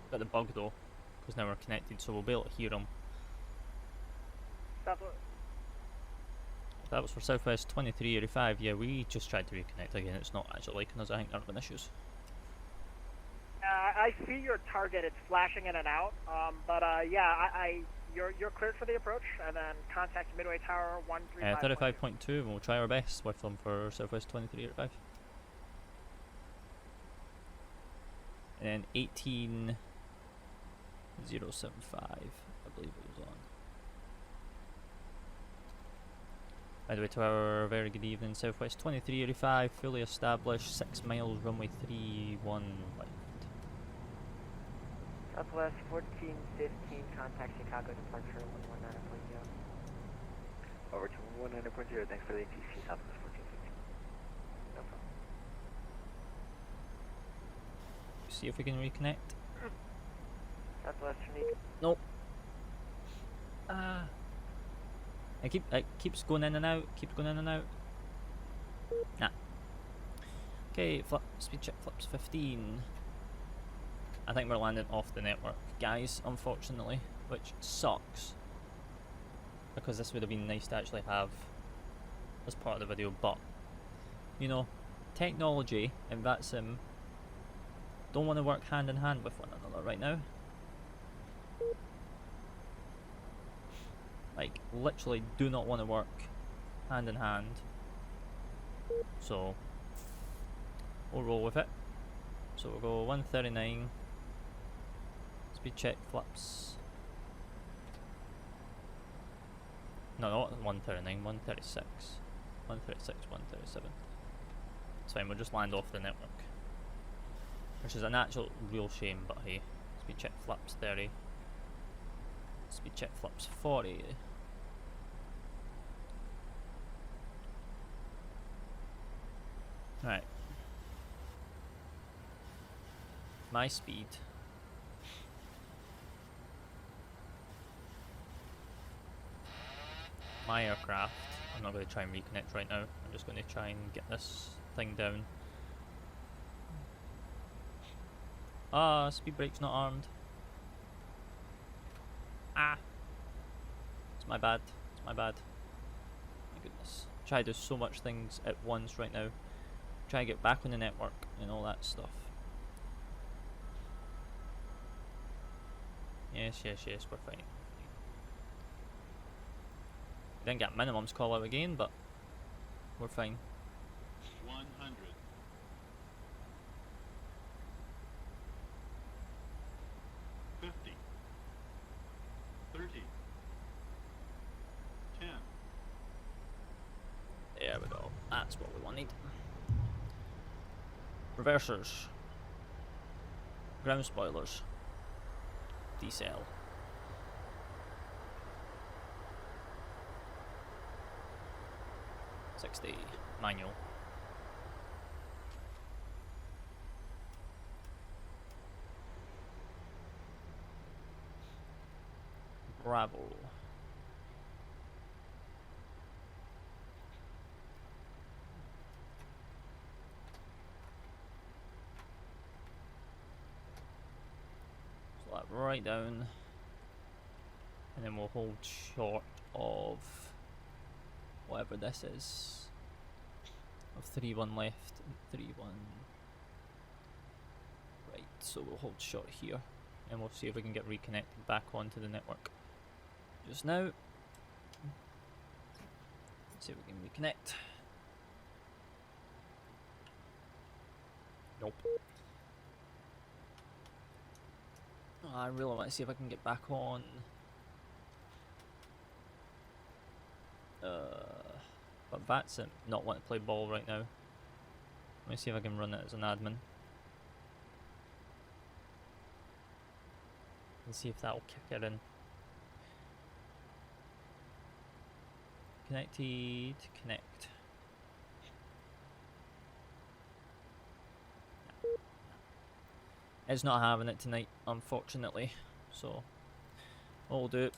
Got the bug though, because now we're connected, so we'll be able to hear them. Southwest. That was for Southwest 2385. Yeah, we just tried to reconnect again. It's not actually liking us. I think there have been issues. I see your target. It's flashing in and out. Yeah, you're cleared for the approach, and then contact Midway Tower 135. 35.2, and we'll try our best with them for Southwest 2385. And then 18075, I believe it was on. Midway Tower, very good evening. Southwest 2385, fully established, 6 miles, runway 31 left. Southwest 1415, contact Chicago departure 119.0. Over to 119.0, thanks for the ATC, Southwest 1415. No problem. See if we can reconnect. Southwestern Eagle. Nope. It keeps going in and out, keeps going in and out. Nah. Okay, speed check flips 15. I think we're landing off the network, guys, unfortunately, which sucks. Because this would have been nice to actually have as part of the video, but, you know, technology and VATSIM don't want to work hand in hand with one another right now. Like, literally do not want to work hand in hand. So, we'll roll with it. So we'll go 139. Speed check flaps. No, not 139, 136. 136, 137. It's fine, we'll just land off the network. Which is an actual real shame, but hey. Speed check flaps 30. Speed check flaps 40. Right. My speed. My aircraft. I'm not going to try and reconnect right now. I'm just going to try and get this thing down. Ah, speed brake's not armed. Ah. It's my bad. It's my bad. My goodness. Try to do so much things at once right now. Try to get back on the network and all that stuff. Yes, yes, yes, we're fine. We didn't get minimums call out again, but we're fine. 100. 50. 30. 10. There we go. That's what we wanted. Reversers. Ground spoilers. Decel. .60 manual. Bravo. So that right down, and then we'll hold short of whatever this is. Of 3-1 left, 3-1 right. So we'll hold short here, and we'll see if we can get reconnected back onto the network. Just now, let's see if we can reconnect. Nope. Oh, I really want to see if I can get back on. But VATSIM not want to play ball right now. Let me see if I can run it as an admin. And see if that'll kick it in. Connected, connect. It's not having it tonight, unfortunately. So, what we'll do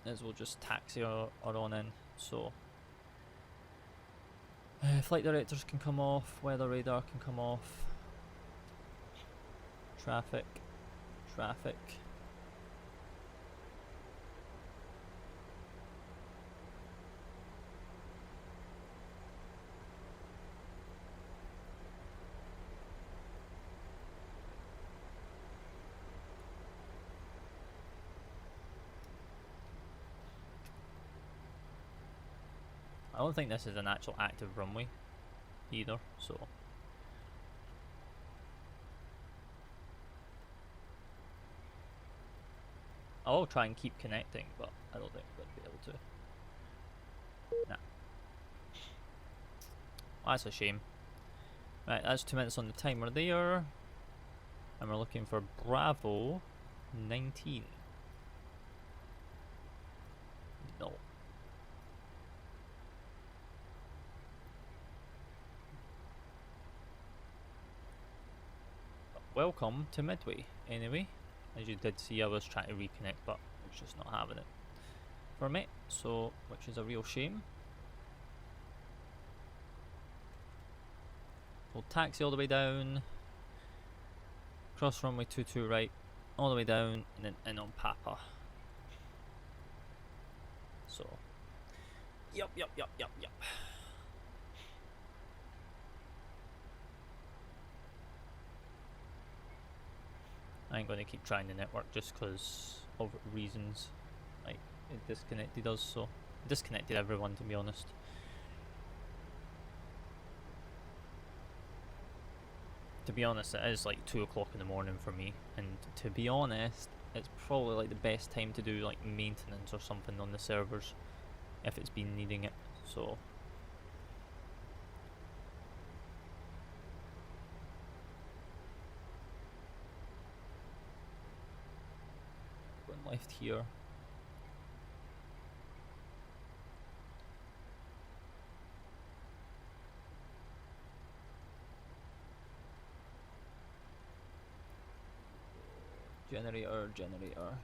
is we'll just taxi our on in. So, flight directors can come off, weather radar can come off. Traffic. I don't think this is an actual active runway either, so. I'll try and keep connecting, but I don't think we're going to be able to. Nah. Well, that's a shame. Right, that's 2 minutes on the timer there. And we're looking for Bravo 19. No. Welcome to Midway, anyway. As you did see, I was trying to reconnect, but I was just not having it for me, so, which is a real shame. We'll taxi all the way down, cross runway 22 right, all the way down, and then in on Papa. So, yup. I ain't going to keep trying the network just because of reasons. Like, it disconnected us, so it disconnected everyone, to be honest. To be honest, it is like 2 o'clock in the morning for me, and to be honest, it's probably like the best time to do like maintenance or something on the servers if it's been needing it. So going left here. Generator.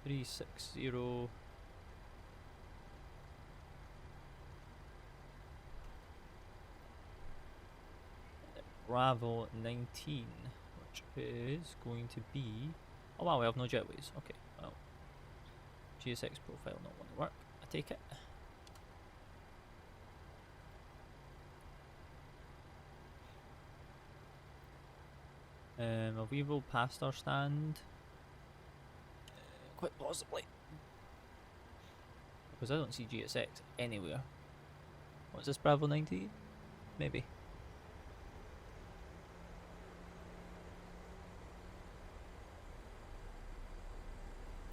360. Bravo 19, which is going to be... Oh wow, we have no jetways. Okay, well, GSX profile not want to work. I take it. Have we rolled past our stand? Quite possibly. Because I don't see GSX anywhere. What's this, Bravo 19? Maybe.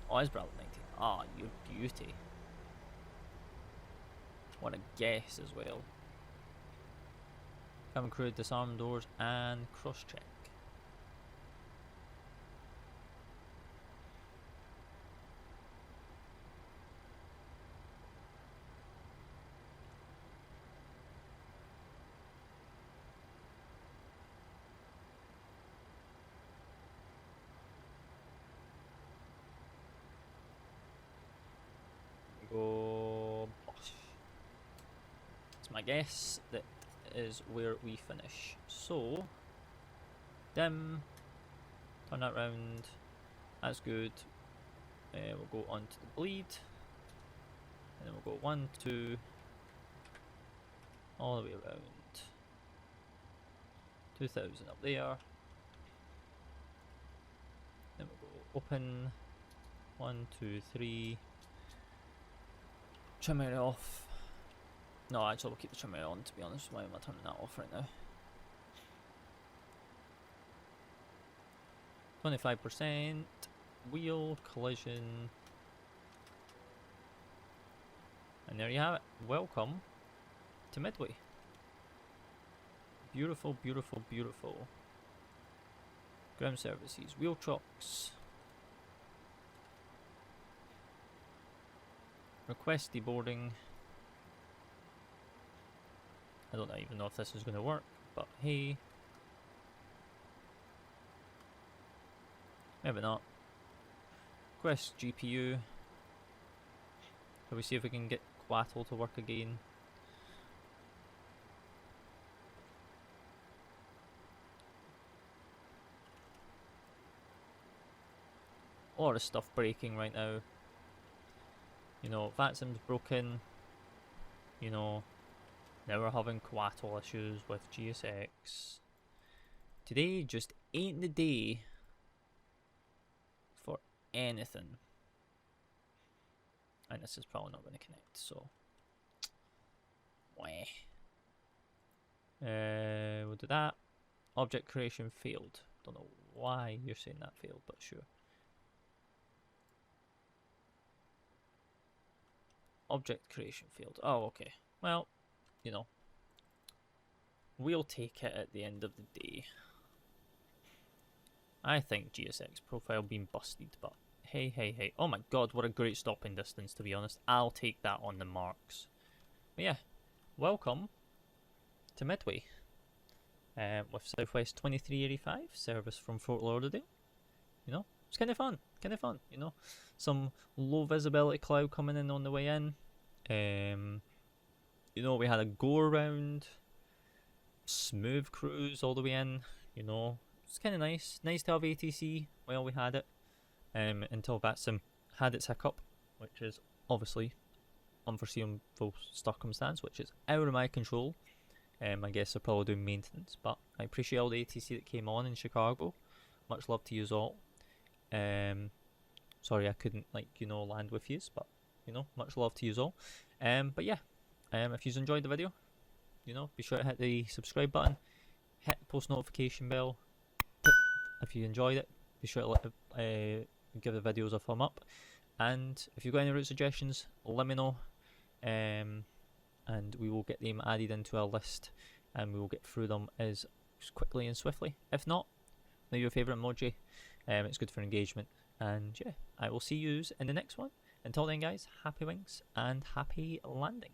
Oh, it's Bravo 19. Ah, you beauty. What a guess as well. Cabin crew, disarm doors and cross check. Go. It's my guess that is where we finish. So, dim, turn that round. That's good. We'll go on to the bleed, and then we'll go 1, 2, all the way around. 2000 up there. Then we'll go open. 1, 2, 3. Trim area off. No, actually we'll keep the trim area on, to be honest. Why am I turning that off right now? 25%. Wheel, collision. And there you have it. Welcome to Midway. Beautiful, beautiful, beautiful. Ground services, wheel trucks. Request deboarding. I don't even know if this is going to work, but hey. Maybe not. Request GPU. Shall we see if we can get Quattl to work again? A lot of stuff breaking right now. You know, VATSIM's broken. You know, now we're having coatl issues with GSX. Today just ain't the day for anything. And this is probably not going to connect, so. Weh. We'll do that. Object creation failed. Don't know why you're saying that failed, but sure. Object creation failed. Oh, okay. Well, you know. We'll take it at the end of the day. I think GSX profile being busted, but hey, hey, hey. Oh my god, what a great stopping distance, to be honest. I'll take that on the marks. But yeah, welcome to Midway. With Southwest 2385, service from Fort Lauderdale. You know, it's kind of fun, you know. Some low visibility cloud coming in on the way in. You know, we had a go around, smooth cruise all the way in, you know. It's kind of nice to have ATC while we had it, until VATSIM had its hiccup, which is obviously unforeseeable circumstance, which is out of my control. I guess they're probably doing maintenance, but I appreciate all the ATC that came on in Chicago. Much love to you all. Sorry I couldn't, like, you know, land with yous, but, you know, much love to you all. But yeah, if you've enjoyed the video, you know, be sure to hit the subscribe button, hit the post notification bell. If you enjoyed it, be sure to give the videos a thumb up. And if you've got any route suggestions, let me know. And we will get them added into our list, and we will get through them as quickly and swiftly. If not, leave your favourite emoji. It's good for engagement. And yeah, I will see yous in the next one. Until then, guys, happy wings and happy landing.